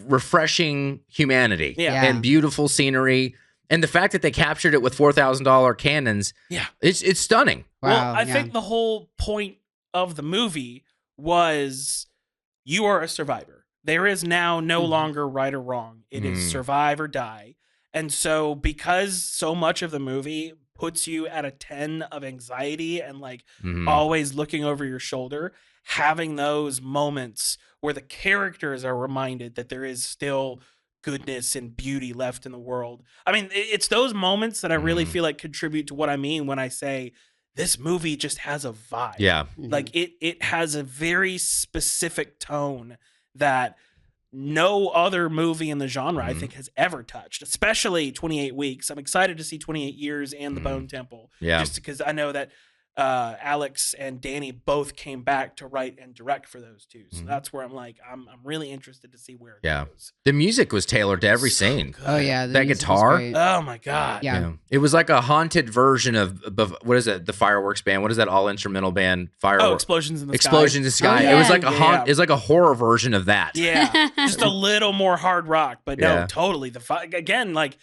refreshing humanity and beautiful scenery, and the fact that they captured it with $4,000 cannons, it's stunning. Well, I think the whole point of the movie was you are a survivor. There is now no longer right or wrong. It is survive or die. And so because so much of the movie puts you at a 10 of anxiety and like always looking over your shoulder, having those moments where the characters are reminded that there is still goodness and beauty left in the world. I mean, it's those moments that I really feel like contribute to what I mean when I say this movie just has a vibe. Yeah. Like it has a very specific tone that no other movie in the genre, I think, has ever touched, especially 28 Weeks. I'm excited to see 28 Years and The Bone Temple. Yeah. Just because I know that Alex and Danny both came back to write and direct for those two. So that's where I'm like, I'm really interested to see where it goes. The music was tailored to every scene. Good. Oh yeah, that guitar. Oh my God. Yeah. It was like a haunted version of what is it? The fireworks band. What is that all instrumental band? Oh, Explosions in the Sky. Explosions in the Sky. Oh, yeah. It was like it was like a horror version of that. Yeah. Just a little more hard rock, but no, totally. Again, like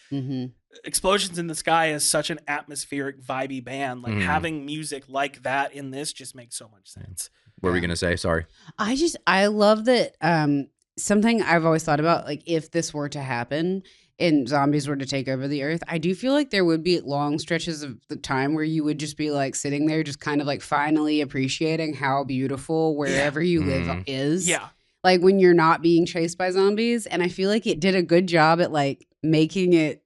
Explosions in the Sky is such an atmospheric, vibey band. Like having music like that in this just makes so much sense. What were you gonna say? Sorry. I love that. Something I've always thought about, like if this were to happen and zombies were to take over the earth, I do feel like there would be long stretches of the time where you would just be like sitting there, just kind of like finally appreciating how beautiful wherever you live is. Yeah. Like when you're not being chased by zombies. And I feel like it did a good job at like making it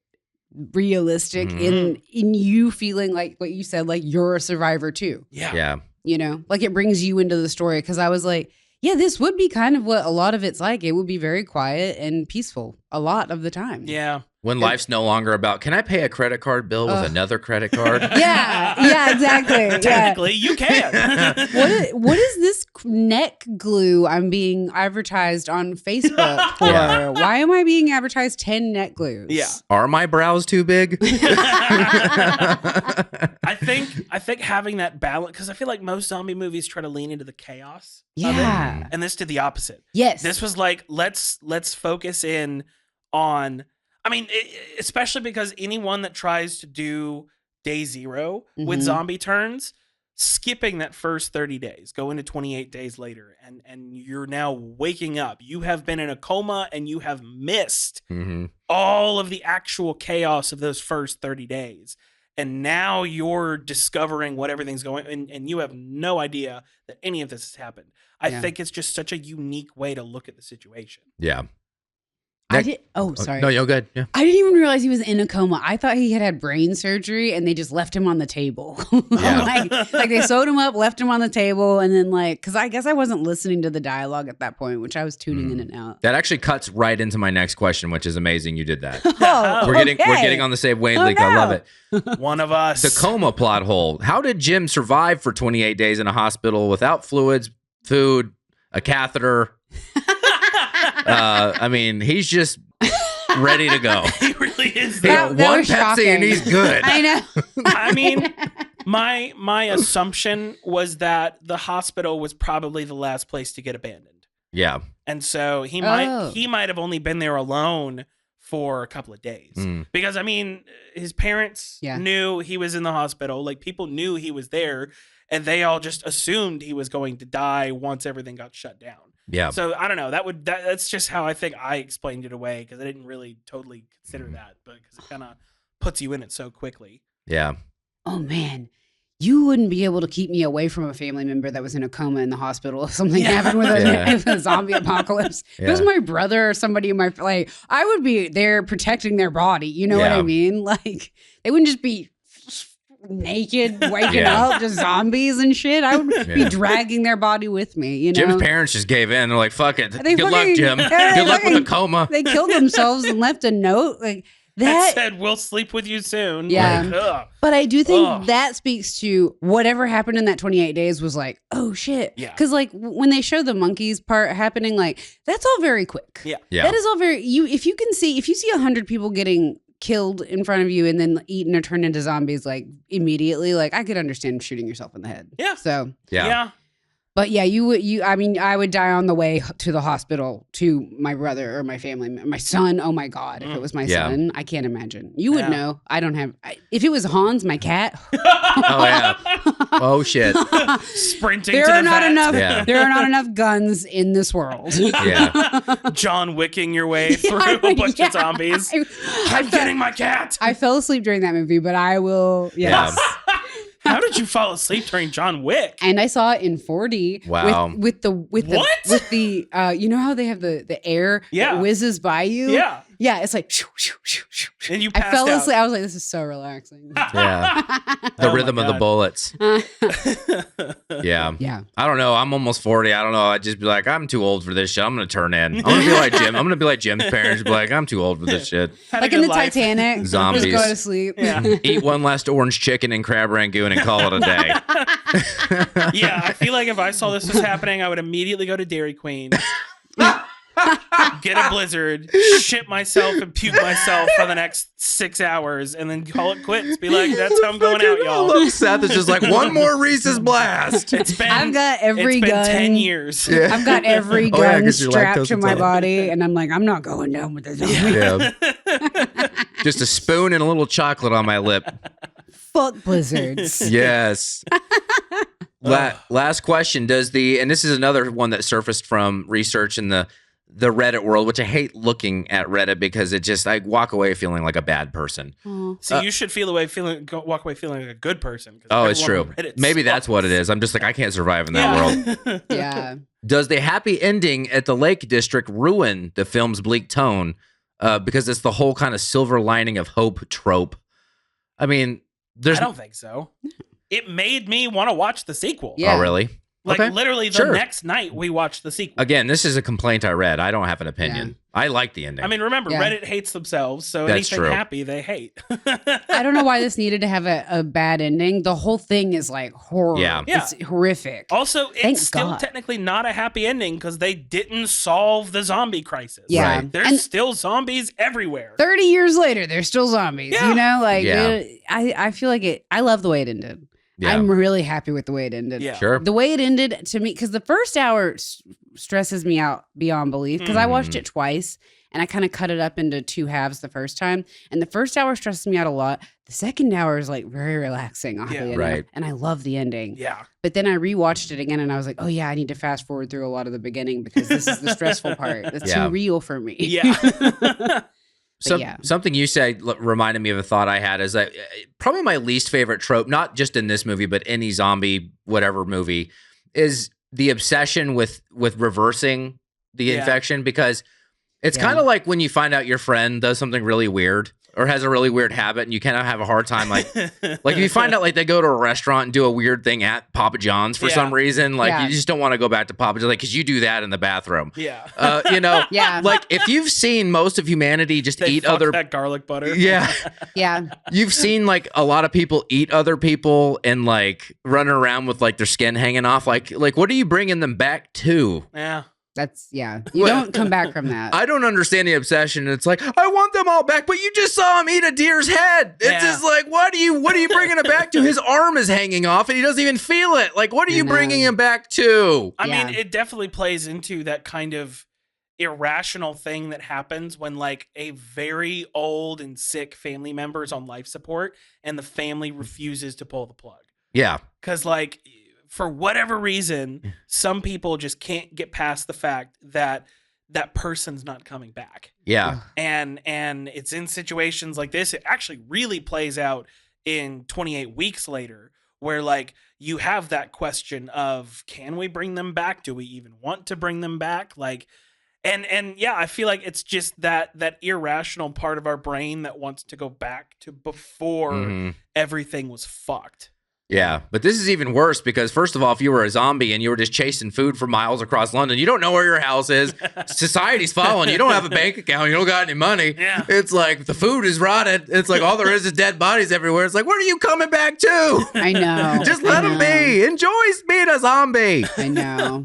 realistic in you feeling like what you said, like you're a survivor too. Yeah. You know, like it brings you into the story. Because I was like, yeah, this would be kind of what a lot of it's like. It would be very quiet and peaceful a lot of the time. Yeah. When life's no longer about, can I pay a credit card bill with another credit card? Yeah, exactly. Technically, you can. What is this neck glue I'm being advertised on Facebook for? Yeah. Why am I being advertised 10 neck glues? Yeah. Are my brows too big? I think having that balance, because I feel like most zombie movies try to lean into the chaos of it, and this did the opposite. Yes. This was like, let's focus in on, I mean, especially because anyone that tries to do day zero with zombie turns, skipping that first 30 days, go into 28 days later, and you're now waking up. You have been in a coma and you have missed all of the actual chaos of those first 30 days. And now you're discovering what everything's going, and you have no idea that any of this has happened. I think it's just such a unique way to look at the situation. Yeah. Sorry. No, you're good. Yeah. I didn't even realize he was in a coma. I thought he had brain surgery and they just left him on the table. like they sewed him up, left him on the table, and then because I guess I wasn't listening to the dialogue at that point, which I was tuning in and out. That actually cuts right into my next question, which is amazing. You did that. We're getting on the same wavelength. I love it. One of us. The coma plot hole. How did Jim survive for 28 days in a hospital without fluids, food, a catheter? I mean, he's just ready to go. He really is. That one was Pepsi shocking. and he's good. I know. I mean, my assumption was that the hospital was probably the last place to get abandoned. Yeah. And so he might have only been there alone for a couple of days. Because I mean, his parents knew he was in the hospital. Like people knew he was there, and they all just assumed he was going to die once everything got shut down. Yeah. So I don't know. That's just how I think I explained it away, because I didn't really totally consider that, but because it kind of puts you in it so quickly. Yeah. Oh man, you wouldn't be able to keep me away from a family member that was in a coma in the hospital if something happened with a zombie apocalypse. If it was my brother or somebody in my I would be there protecting their body. You know what I mean? Like they wouldn't just be naked waking up, just zombies and shit. I would be dragging their body with me, you know. Jim's parents just gave in. They're like, fuck it. Good luck, Jim. Good luck with the coma. They killed themselves and left a note like that said, we'll sleep with you soon. Yeah. Like, but I do think that speaks to whatever happened in that 28 days was like, oh shit. Yeah. Because like when they show the monkeys part happening, like that's all very quick. Yeah. That is all very, if you see 100 people getting killed in front of you and then eaten or turned into zombies like immediately, like I could understand shooting yourself in the head. Yeah. So yeah. But yeah, I mean, I would die on the way to the hospital to my brother or my family, my son. Oh my God. If it was my son, I can't imagine. You would know. I don't have, if it was Hans, my cat. Oh yeah. Oh shit. Sprinting there to are the not vet. enough. There are not enough guns in this world. Yeah. John Wicking your way through a bunch of zombies. I'm getting my cat. I fell asleep during that movie, but I will. Yes. Yeah. How did you fall asleep during John Wick? And I saw it in 4D. Wow. With the you know how they have the air that whizzes by you? Yeah. Yeah, it's like shoo, shoo, shoo, shoo, shoo. And you I passed fell out. asleep. I was like, this is so relaxing. Yeah. The Oh rhythm my of the God. bullets. Yeah. Yeah. I don't know. I'm almost 40. I don't know. I'd just be like, I'm too old for this shit. I'm going to turn in. I'm going to be like Jim. I'm going to be like Jim's parents. Be like, I'm too old for this shit. Had a Like good in the life. Titanic. Zombies. Just go to sleep. Yeah. Eat one last orange chicken and crab rangoon and call it a day. Yeah, I feel like if I saw this was happening, I would immediately go to Dairy Queen, get a Blizzard, shit myself and puke myself for the next 6 hours, and then call it quits. Be like, that's how I'm going out, I y'all. love Seth is just like, one more Reese's blast. It's been I've got every it's been gun. 10 years. Yeah. I've got every Oh, yeah, gun 'cause you're strapped lactose to my intolerant. body, and I'm like, I'm not going down with this. Yeah. Just a spoon and a little chocolate on my lip. Fuck blizzards. Yes. Last question. And this is another one that surfaced from research in the Reddit world, which I hate looking at Reddit because I walk away feeling like a bad person. Oh. So you should walk away feeling like a good person. 'cause Oh, it's everyone true. on Reddit Maybe that's what it is. I'm just like, I can't survive in that world. Yeah. Does the happy ending at the Lake District ruin the film's bleak tone? Because it's the whole kind of silver lining of hope trope. I mean, I don't think so. It made me want to watch the sequel. Yeah. Oh, really? Like Okay. literally the Sure. next night we watched the sequel. Again, this is a complaint I read. I don't have an opinion. I like the ending. I mean, remember, Yeah. Reddit hates themselves, so That's anything true. happy they hate. I don't know why this needed to have a bad ending. The whole thing is like horror. Yeah. It's horrific. Also, Thank it's still God. technically not a happy ending because they didn't solve the zombie crisis. Yeah. Right. There's And still zombies everywhere. 30 years later, they're still zombies. Yeah. You know, like Yeah. I feel like it. I love the way it ended. Yeah. I'm really happy with the way it ended. Yeah. Sure. The way it ended to me, because the first hour stresses me out beyond belief. Because I watched it twice and I kind of cut it up into two halves the first time. And the first hour stresses me out a lot. The second hour is like very relaxing. Oddly enough. Right. And I love the ending. Yeah. But then I rewatched it again and I was like, oh yeah, I need to fast forward through a lot of the beginning because this is the stressful part. That's Yeah. too real for me. Yeah. yeah. Something you said reminded me of a thought I had is that probably my least favorite trope, not just in this movie, but any zombie, whatever movie, is the obsession with reversing the infection, because it's kind of like when you find out your friend does something really weird or has a really weird habit and you kind of have a hard time. Like if you find out like they go to a restaurant and do a weird thing at Papa John's for some reason, like you just don't want to go back to Papa John's, like, because you do that in the bathroom. Yeah. You know, Yeah. like if you've seen most of humanity just They eat fuck other that garlic butter. Yeah. Yeah. You've seen like a lot of people eat other people and like running around with like their skin hanging off. Like what are you bringing them back to? Yeah. That's You don't come back from that. I don't understand the obsession. It's like, I want them all back, but you just saw him eat a deer's head. It's just like, what are you bringing it back to? His arm is hanging off and he doesn't even feel it. Like, what are you bringing him back to? I mean, it definitely plays into that kind of irrational thing that happens when like a very old and sick family member is on life support and the family refuses to pull the plug. Yeah. Because like, for whatever reason, some people just can't get past the fact that that person's not coming back. Yeah. And it's in situations like this, it actually really plays out in 28 Weeks Later, where like you have that question of, can we bring them back? Do we even want to bring them back? Like, and yeah, I feel like it's just that irrational part of our brain that wants to go back to before everything was fucked. Yeah, but this is even worse because, first of all, if you were a zombie and you were just chasing food for miles across London, you don't know where your house is. Society's following you. You don't have a bank account. You don't got any money. Yeah. It's like the food is rotted. It's like all there is dead bodies everywhere. It's like, what are you coming back to? I know. Just let him be. Enjoy being a zombie. I know.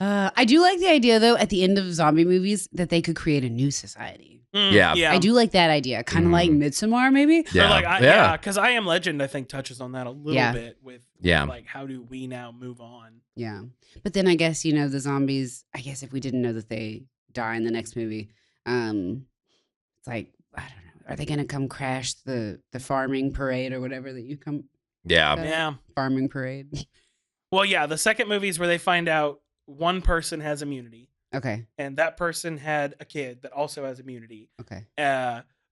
I do like the idea, though, at the end of zombie movies that they could create a new society. Yeah. Yeah. I do like that idea. Kind of like Midsommar, maybe. Or like, yeah, because I Am Legend, I think, touches on that a little bit with like, how do we now move on? Yeah. But then I guess, the zombies, I guess if we didn't know that they die in the next movie, it's like, I don't know. Are they going to come crash the farming parade or whatever that you come? Yeah. Yeah. Farming parade. Well, yeah, the second movie is where they find out one person has immunity. Okay. And that person had a kid that also has immunity. Okay.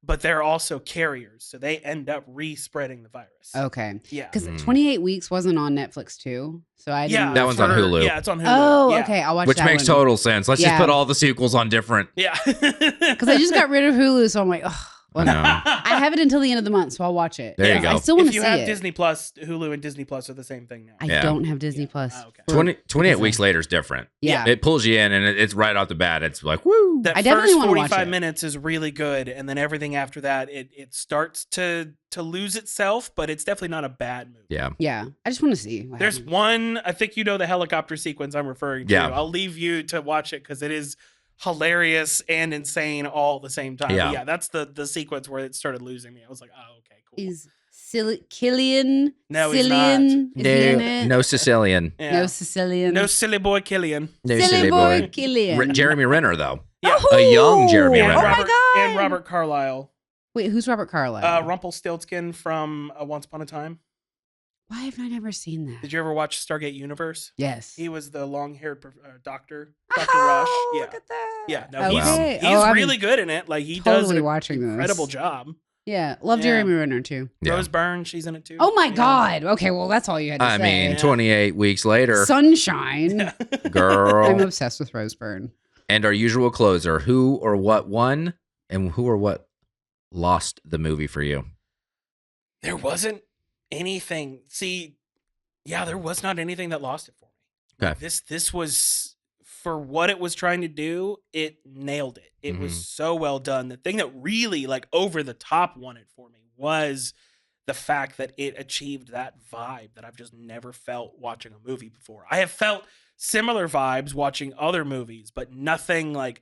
but they're also carriers, so they end up re-spreading the virus. Okay. Yeah. Because 28 Weeks wasn't on Netflix too, so I didn't. That one's on Hulu. Yeah, it's on Hulu. Oh, yeah. okay. I'll watch Which that makes one. total sense. Let's just put all the sequels on different. Yeah. Because I just got rid of Hulu, so I'm like, oh. Well, No. I have it until the end of the month, so I'll watch it. There you go. I still want If to you see have it. Disney Plus, Hulu and Disney Plus are the same thing now. I Yeah. don't have Disney Plus. Oh, okay. 28 Weeks Later is different. Yeah. It pulls you in, and it's right off the bat. It's like, woo. That I definitely first wanna watch 45 it. minutes is really good, and then everything after that, it starts to lose itself, but it's definitely not a bad movie. Yeah. Yeah. I just want to see. what There's happens. one, I think you know the helicopter sequence I'm referring to. Yeah. I'll leave you to watch it because it is hilarious and insane all at the same time. Yeah. But yeah, that's the sequence where it started losing me. I was like, oh, okay, cool. Is Cillian? No, he's Cillian? Is he in it? No Sicilian. Yeah. No Sicilian. No silly boy Killian. No silly boy Cillian. Jeremy Renner, though. Yeah. A young Jeremy And Renner. Oh my God. And Robert Carlyle. Wait, who's Robert Carlyle? Rumpelstiltskin from Once Upon a Time. Why have I never seen that? Did you ever watch Stargate Universe? Yes. He was the long-haired doctor, Oh, Dr. Rush. Yeah. Look at that. Yeah, no, Okay. he's Oh, I'm really good in it. Like he totally does watching an this. incredible job. Yeah. Love Yeah. Jeremy Renner too. Yeah. Rose Byrne, she's in it too. Oh my Yeah. God. Okay, well that's all you had to I say. mean, Yeah. 28 Weeks Later, Sunshine. Yeah. girl. I'm obsessed with Rose Byrne. And our usual closer, who or what won and who or what lost the movie for you? There wasn't anything. See, yeah, there was not anything that lost it for me. Okay. This was, for what it was trying to do, it nailed it. It was so well done. The thing that really like over the top won it for me was the fact that it achieved that vibe that I've just never felt watching a movie before. I have felt similar vibes watching other movies, but nothing like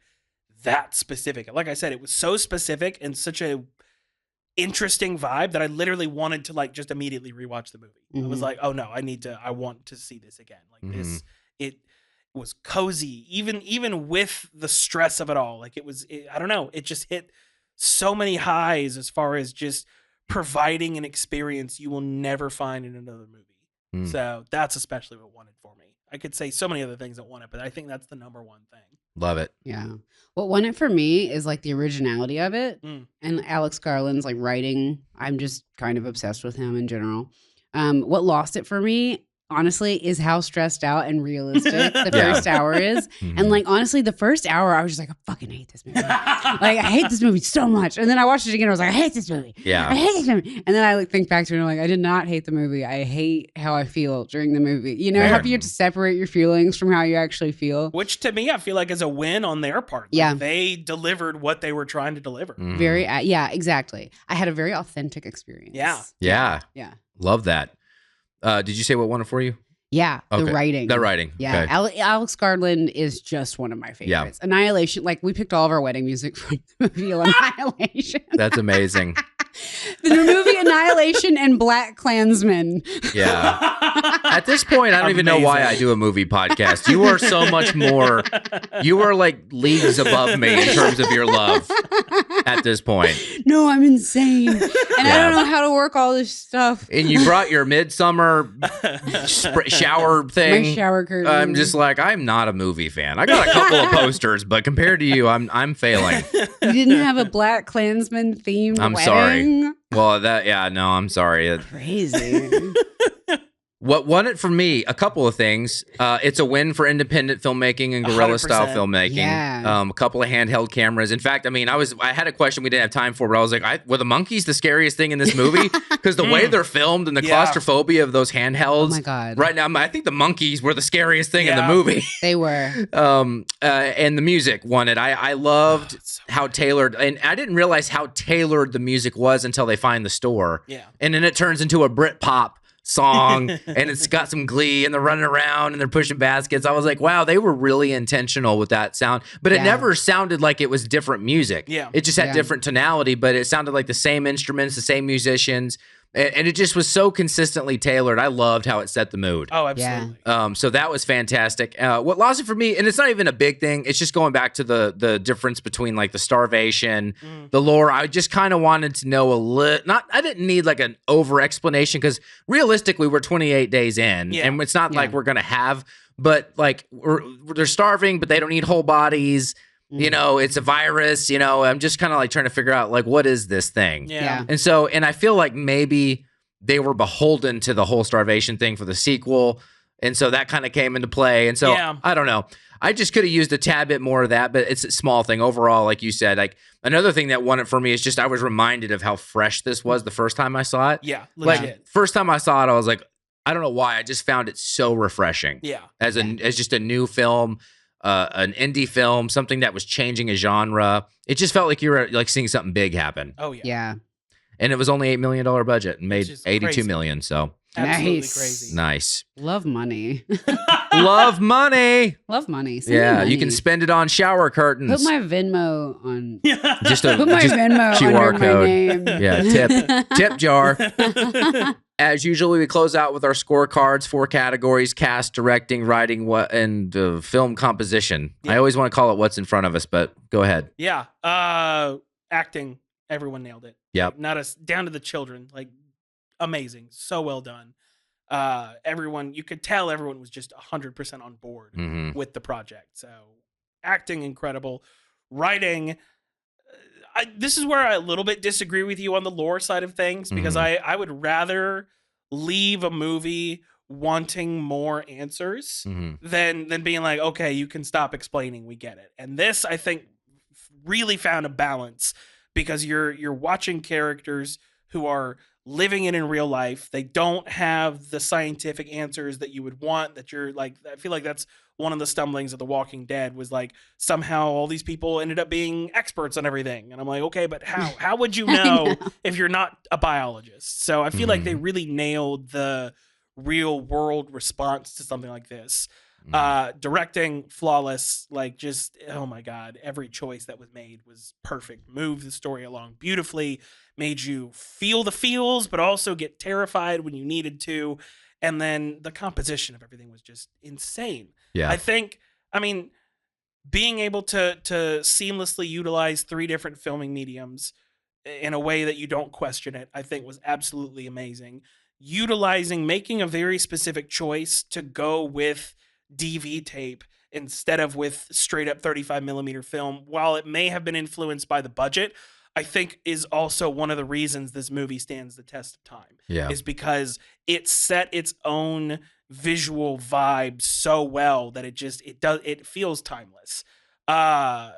that specific. Like I said, it was so specific and such a interesting vibe that I literally wanted to like just immediately rewatch the movie. I was Mhm. like, oh no, I want to see this again. Like this, it was cozy, even with the stress of it all. Like I don't know, it just hit so many highs as far as just providing an experience you will never find in another movie. So that's especially what won it for me. I could say so many other things that won it, but I think that's the number one thing. Love it. Yeah. What won it for me is like the originality of it. And Alex Garland's like writing. I'm just kind of obsessed with him in general. What lost it for me, honestly, is how stressed out and realistic the Yeah. first hour is. And like, honestly, the first hour, I was just like, I fucking hate this movie. Like, I hate this movie so much. And then I watched it again. I was like, I hate this movie. I Yeah. hate this movie. And then I like think back to it and I'm like, I did not hate the movie. I hate how I feel during the movie. You know, Fair. how you have to separate your feelings from how you actually feel. Which to me, I feel like is a win on their part. Like, Yeah. they delivered what they were trying to deliver. Mhm. Very, yeah, exactly. I had a very authentic experience. Yeah. Yeah. Yeah. Love that. Did you say what won it for you? Yeah. Okay. The writing. The writing. Yeah. Okay. Alex Garland is just one of my Yeah. favorites. Annihilation. Like, we picked all of our wedding music from the movie Annihilation. That's amazing. The movie Annihilation and Black Klansman. Yeah. At this point, I don't even know why I do a movie podcast. You are so much more. You are like leagues above me in terms of your love at this point. No, I'm insane. And I Yeah. don't know how to work all this stuff. And you brought your midsummer shower thing. My shower curtain. I'm just like, I'm not a movie fan. I got a couple of posters, but compared to you, I'm failing. You didn't have a Black Klansman themed I'm wedding? sorry. Well, I'm sorry. Crazy. What won it for me? A couple of things. It's a win for independent filmmaking and guerrilla style 100%. filmmaking. Yeah. A couple of handheld cameras. In fact, I mean, I had a question we didn't have time for, but I was like, were the monkeys the scariest thing in this movie? Because the way they're filmed and the Yeah. claustrophobia of those Oh handhelds. my God. Right now, I think the monkeys were the scariest thing in the Yeah. movie. They were. And the music won it. I loved It's so how tailored, and I didn't realize how tailored the music was until they find the store. Yeah. And then it turns into a Britpop song and it's got some glee and they're running around and they're pushing baskets. I was like, wow, they were really intentional with that sound. But it Yeah. never sounded like it was different music. Yeah. It just had Yeah. different tonality, but it sounded like the same instruments, the same musicians. And it just was so consistently tailored. I loved how it set the mood. Oh, absolutely. So that was fantastic. What lost it for me, and it's not even a big thing, it's just going back to the difference between like the starvation, the lore. I just kind of wanted to know a little, I didn't need like an over explanation because realistically we're 28 days in and it's not like we're going to have, but like they're starving, but they don't need whole bodies. You know, it's a virus, you know, I'm just kind of like trying to figure out like, what is this thing? Yeah. And I feel like maybe they were beholden to the whole starvation thing for the sequel. And so that kind of came into play. And so I don't know. I just could have used a tad bit more of that, but it's a small thing overall. Like you said, like another thing that won it for me is just, I was reminded of how fresh this was the first time I saw it. Yeah. Legit. Like first time I saw it, I was like, I don't know why. I just found it so refreshing. Yeah. As just a new film. An indie film, something that was changing a genre. It just felt like you were like seeing something big happen. Oh yeah. Yeah. And it was only $8 million budget and made $82 million. So absolutely Nice. crazy. nice. Love money. Love money. Love money. Send me Yeah, money. you can spend it on shower curtains. Put my Venmo on. just a Put my just Venmo QR under code. my name. Yeah, tip jar. As usual, we close out with our scorecards, 4 categories: cast, directing, writing, and film composition. Yeah. I always want to call it what's in front of us, but go ahead. Yeah. Acting. Everyone nailed it. Yep. Not us down to the children. Like amazing. So well done. Everyone, you could tell everyone was just 100% on board with the project. So acting incredible. Writing. This is where I a little bit disagree with you on the lore side of things, because I would rather leave a movie wanting more answers than being like, okay, you can stop explaining, we get it. And this, I think, really found a balance, because you're watching characters who are living it in real life. They don't have the scientific answers that you would want, that you're like, I feel like that's one of the stumblings of The Walking Dead, was like somehow all these people ended up being experts on everything. And I'm like, okay, but how would you know if you're not a biologist? So I feel like they really nailed the real world response to something like this. Directing flawless, like just, oh my God, every choice that was made was perfect. Moved the story along beautifully, made you feel the feels, but also get terrified when you needed to. And then the composition of everything was just insane. Yeah. I mean, being able to seamlessly utilize 3 different filming mediums in a way that you don't question it, I think was absolutely amazing. Making a very specific choice to go with DV tape instead of with straight up 35 millimeter film, while it may have been influenced by the budget, I think is also one of the reasons this movie stands the test of time. Yeah. Is because it set its own visual vibe so well that it feels timeless. The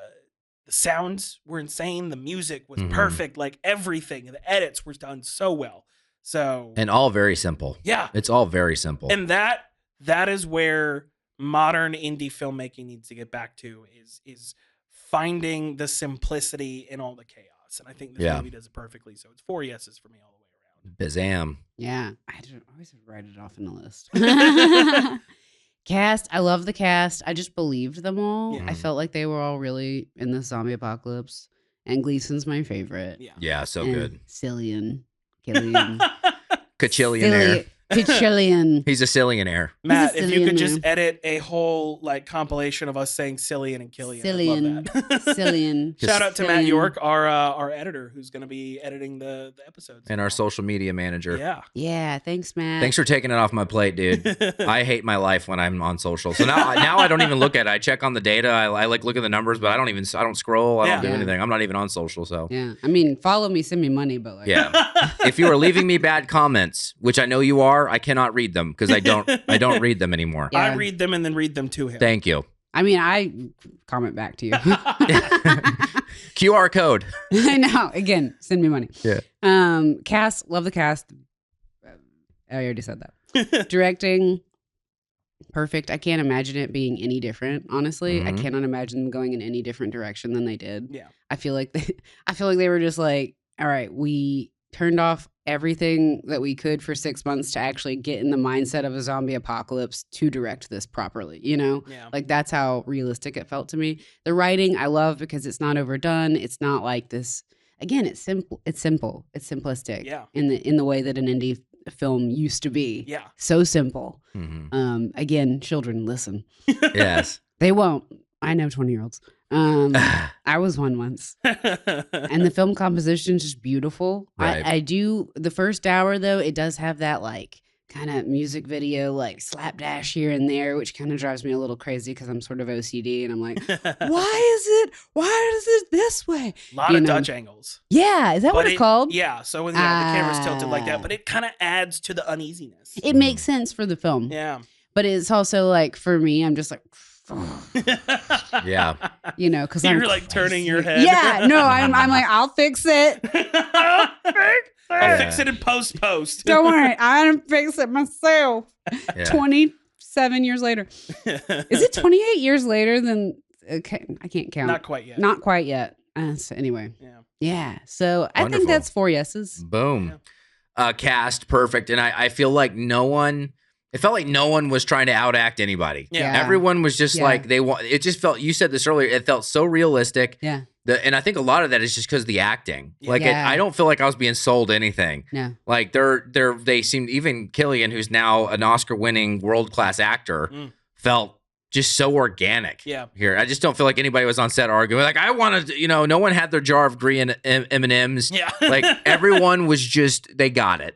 sounds were insane. The music was perfect. Like everything, the edits were done so well. So, and all very simple. Yeah. It's all very simple. And that is where modern indie filmmaking needs to get back to, is finding the simplicity in all the chaos. And I think this movie does it perfectly. So it's 4 yeses for me all the way around. Bazam. Yeah. I always write it off in the list. Cast. I love the cast. I just believed them all. Yeah. I felt like they were all really in the zombie apocalypse. And Gleason's my favorite. Yeah. So And good. Cillian. Cachillionaire. Cillian. He's a Cillionaire. Matt, He's a if you could Cillian just now. edit a whole like compilation of us saying Cillian and Killian. Cillian. I'd love that. Cillian. Shout out to Matt Cillian. York, our editor, who's going to be editing the episodes. And our social media manager. Yeah. Yeah. Thanks, Matt. Thanks for taking it off my plate, dude. I hate my life when I'm on social. So now I don't even look at it. I check on the data. I like look at the numbers, but I don't scroll. I don't do Yeah. anything. I'm not even on social. So Yeah. I mean, follow me, send me money, but like. yeah. If you are leaving me bad comments, which I know you are, I cannot read them because I don't read them anymore. Yeah. I read them and then read them to him. Thank you. I mean, I comment back to you. QR code. I know. Again, send me money. Yeah. Cast, love the cast. I already said that. Directing, perfect. I can't imagine it being any different. Honestly, I cannot imagine them going in any different direction than they did. Yeah. I feel like they were just like, all right, we turned off everything that we could for 6 months to actually get in the mindset of a zombie apocalypse to direct this properly, you know? Yeah. Like that's how realistic it felt to me. The writing I love because it's not overdone. It's not like this, again, it's simple. It's simplistic. Yeah. In the way that an indie film used to be. Yeah. So simple. Mm-hmm. Again, children, listen. Yes. They won't. I know 20-year-olds. I was one once. And the film composition is just beautiful. Right. I do the first hour though, it does have that like kind of music video, like slapdash here and there, which kind of drives me a little crazy because I'm sort of OCD and I'm like, why is it this way? A lot of Dutch angles. Yeah. Is that what it's called? Yeah. So when the camera's tilted like that, but it kind of adds to the uneasiness. It makes sense for the film. Yeah. But it's also like, for me, I'm just like, Yeah. You know, because you're like turning your head. Yeah. No, I'm like, I'll fix it. I'll fix it in post. Don't worry. I'll fix it myself. Yeah. 27 years later. Is it 28 years later than... Okay, I can't count. Not quite yet. Not quite yet. So anyway. Yeah. So Wonderful. I think that's 4 yeses. Boom. Cast perfect. And I feel like it felt like no one was trying to outact anybody. Yeah. Everyone was just like, it just felt, you said this earlier, it felt so realistic. Yeah. And I think a lot of that is just because of the acting. Yeah. Like, I don't feel like I was being sold anything. No. Like, they seemed, even Cillian, who's now an Oscar-winning world-class actor, felt just so organic. Yeah. Here, I just don't feel like anybody was on set arguing. Like, I wanted to, no one had their jar of green M&Ms. Yeah. Like, everyone was just, they got it.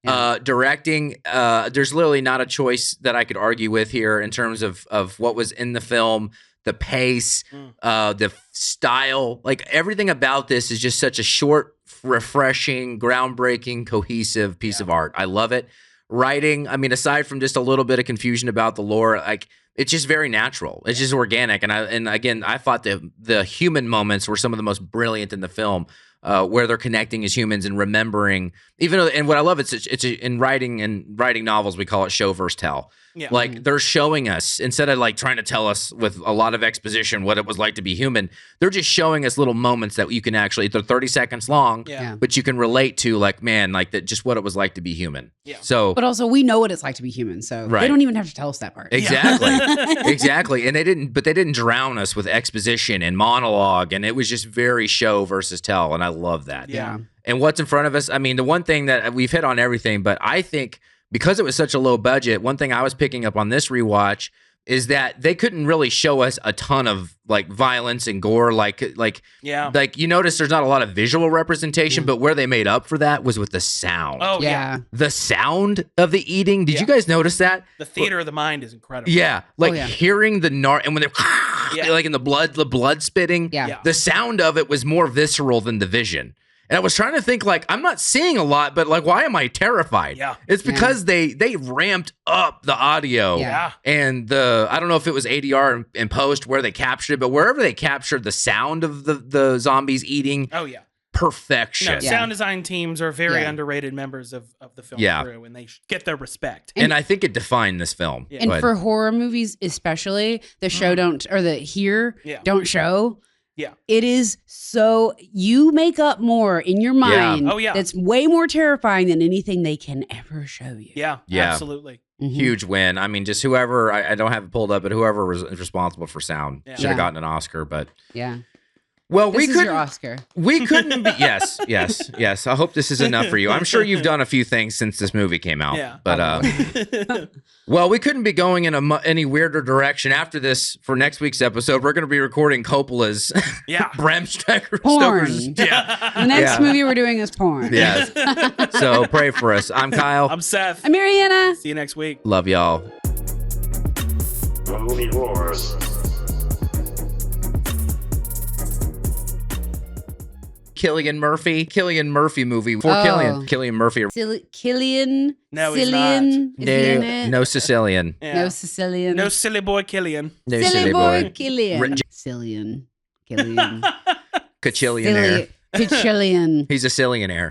Yeah. Directing, there's literally not a choice that I could argue with here in terms of what was in the film, the pace, the style. Like, everything about this is just such a short, refreshing, groundbreaking, cohesive piece of art. I love it. Writing, I mean, aside from just a little bit of confusion about the lore, like, it's just very natural. It's just organic. And again, I thought the human moments were some of the most brilliant in the film, where they're connecting as humans and remembering, even though, and what I love, it's in writing novels, we call it show versus tell. Yeah. Like, they're showing us, instead of like trying to tell us with a lot of exposition what it was like to be human, they're just showing us little moments that you can actually, they're 30 seconds long, but you can relate to, like, man, like that, just what it was like to be human. Yeah. So, but also we know what it's like to be human, so they don't even have to tell us that part. Exactly. Exactly. And they didn't drown us with exposition and monologue, and it was just very show versus tell, and I love that. Yeah. And what's in front of us, I mean, the one thing that we've hit on everything, but I think because it was such a low budget, one thing I was picking up on this rewatch is that they couldn't really show us a ton of like violence and gore. Like you notice there's not a lot of visual representation, but where they made up for that was with the sound. Oh yeah. The sound of the eating. Did you guys notice that? The theater of the mind is incredible. Yeah. Like hearing the and when they're like in the blood spitting. Yeah. The sound of it was more visceral than the vision. And I was trying to think, like, I'm not seeing a lot, but like, why am I terrified? Yeah. It's because they ramped up the audio. Yeah. And I don't know if it was ADR and post where they captured it, but wherever they captured the sound of the zombies eating. Oh yeah. Perfection. No, sound design teams are very underrated members of the film crew, and they get their respect. And I think it defined this film. Yeah. And for horror movies especially, the show don't show. Yeah. It is so, you make up more in your mind. Oh, yeah. That's way more terrifying than anything they can ever show you. Yeah. Absolutely. Mm-hmm. Huge win. I mean, just whoever, I don't have it pulled up, but whoever was responsible for sound should have gotten an Oscar, but. Yeah. Well, this is your Oscar. We couldn't be. Yes. I hope this is enough for you. I'm sure you've done a few things since this movie came out. Yeah. But well, we couldn't be going in any weirder direction after this. For next week's episode, we're going to be recording Coppola's Bram Stoker's. Porn. The next movie we're doing is porn. Yes. So pray for us. I'm Kyle. I'm Seth. I'm Mariana. See you next week. Love y'all. The movie roars. Cillian Murphy movie for Cillian Murphy. Cillian. No, Cillian. he's not. Is he in it? No Sicilian. Yeah. No Sicilian. No silly boy Cillian. No silly boy Cillian. Rich- Cillian. Cillian. Cachillionaire. Cachillian. He's a Cillionaire.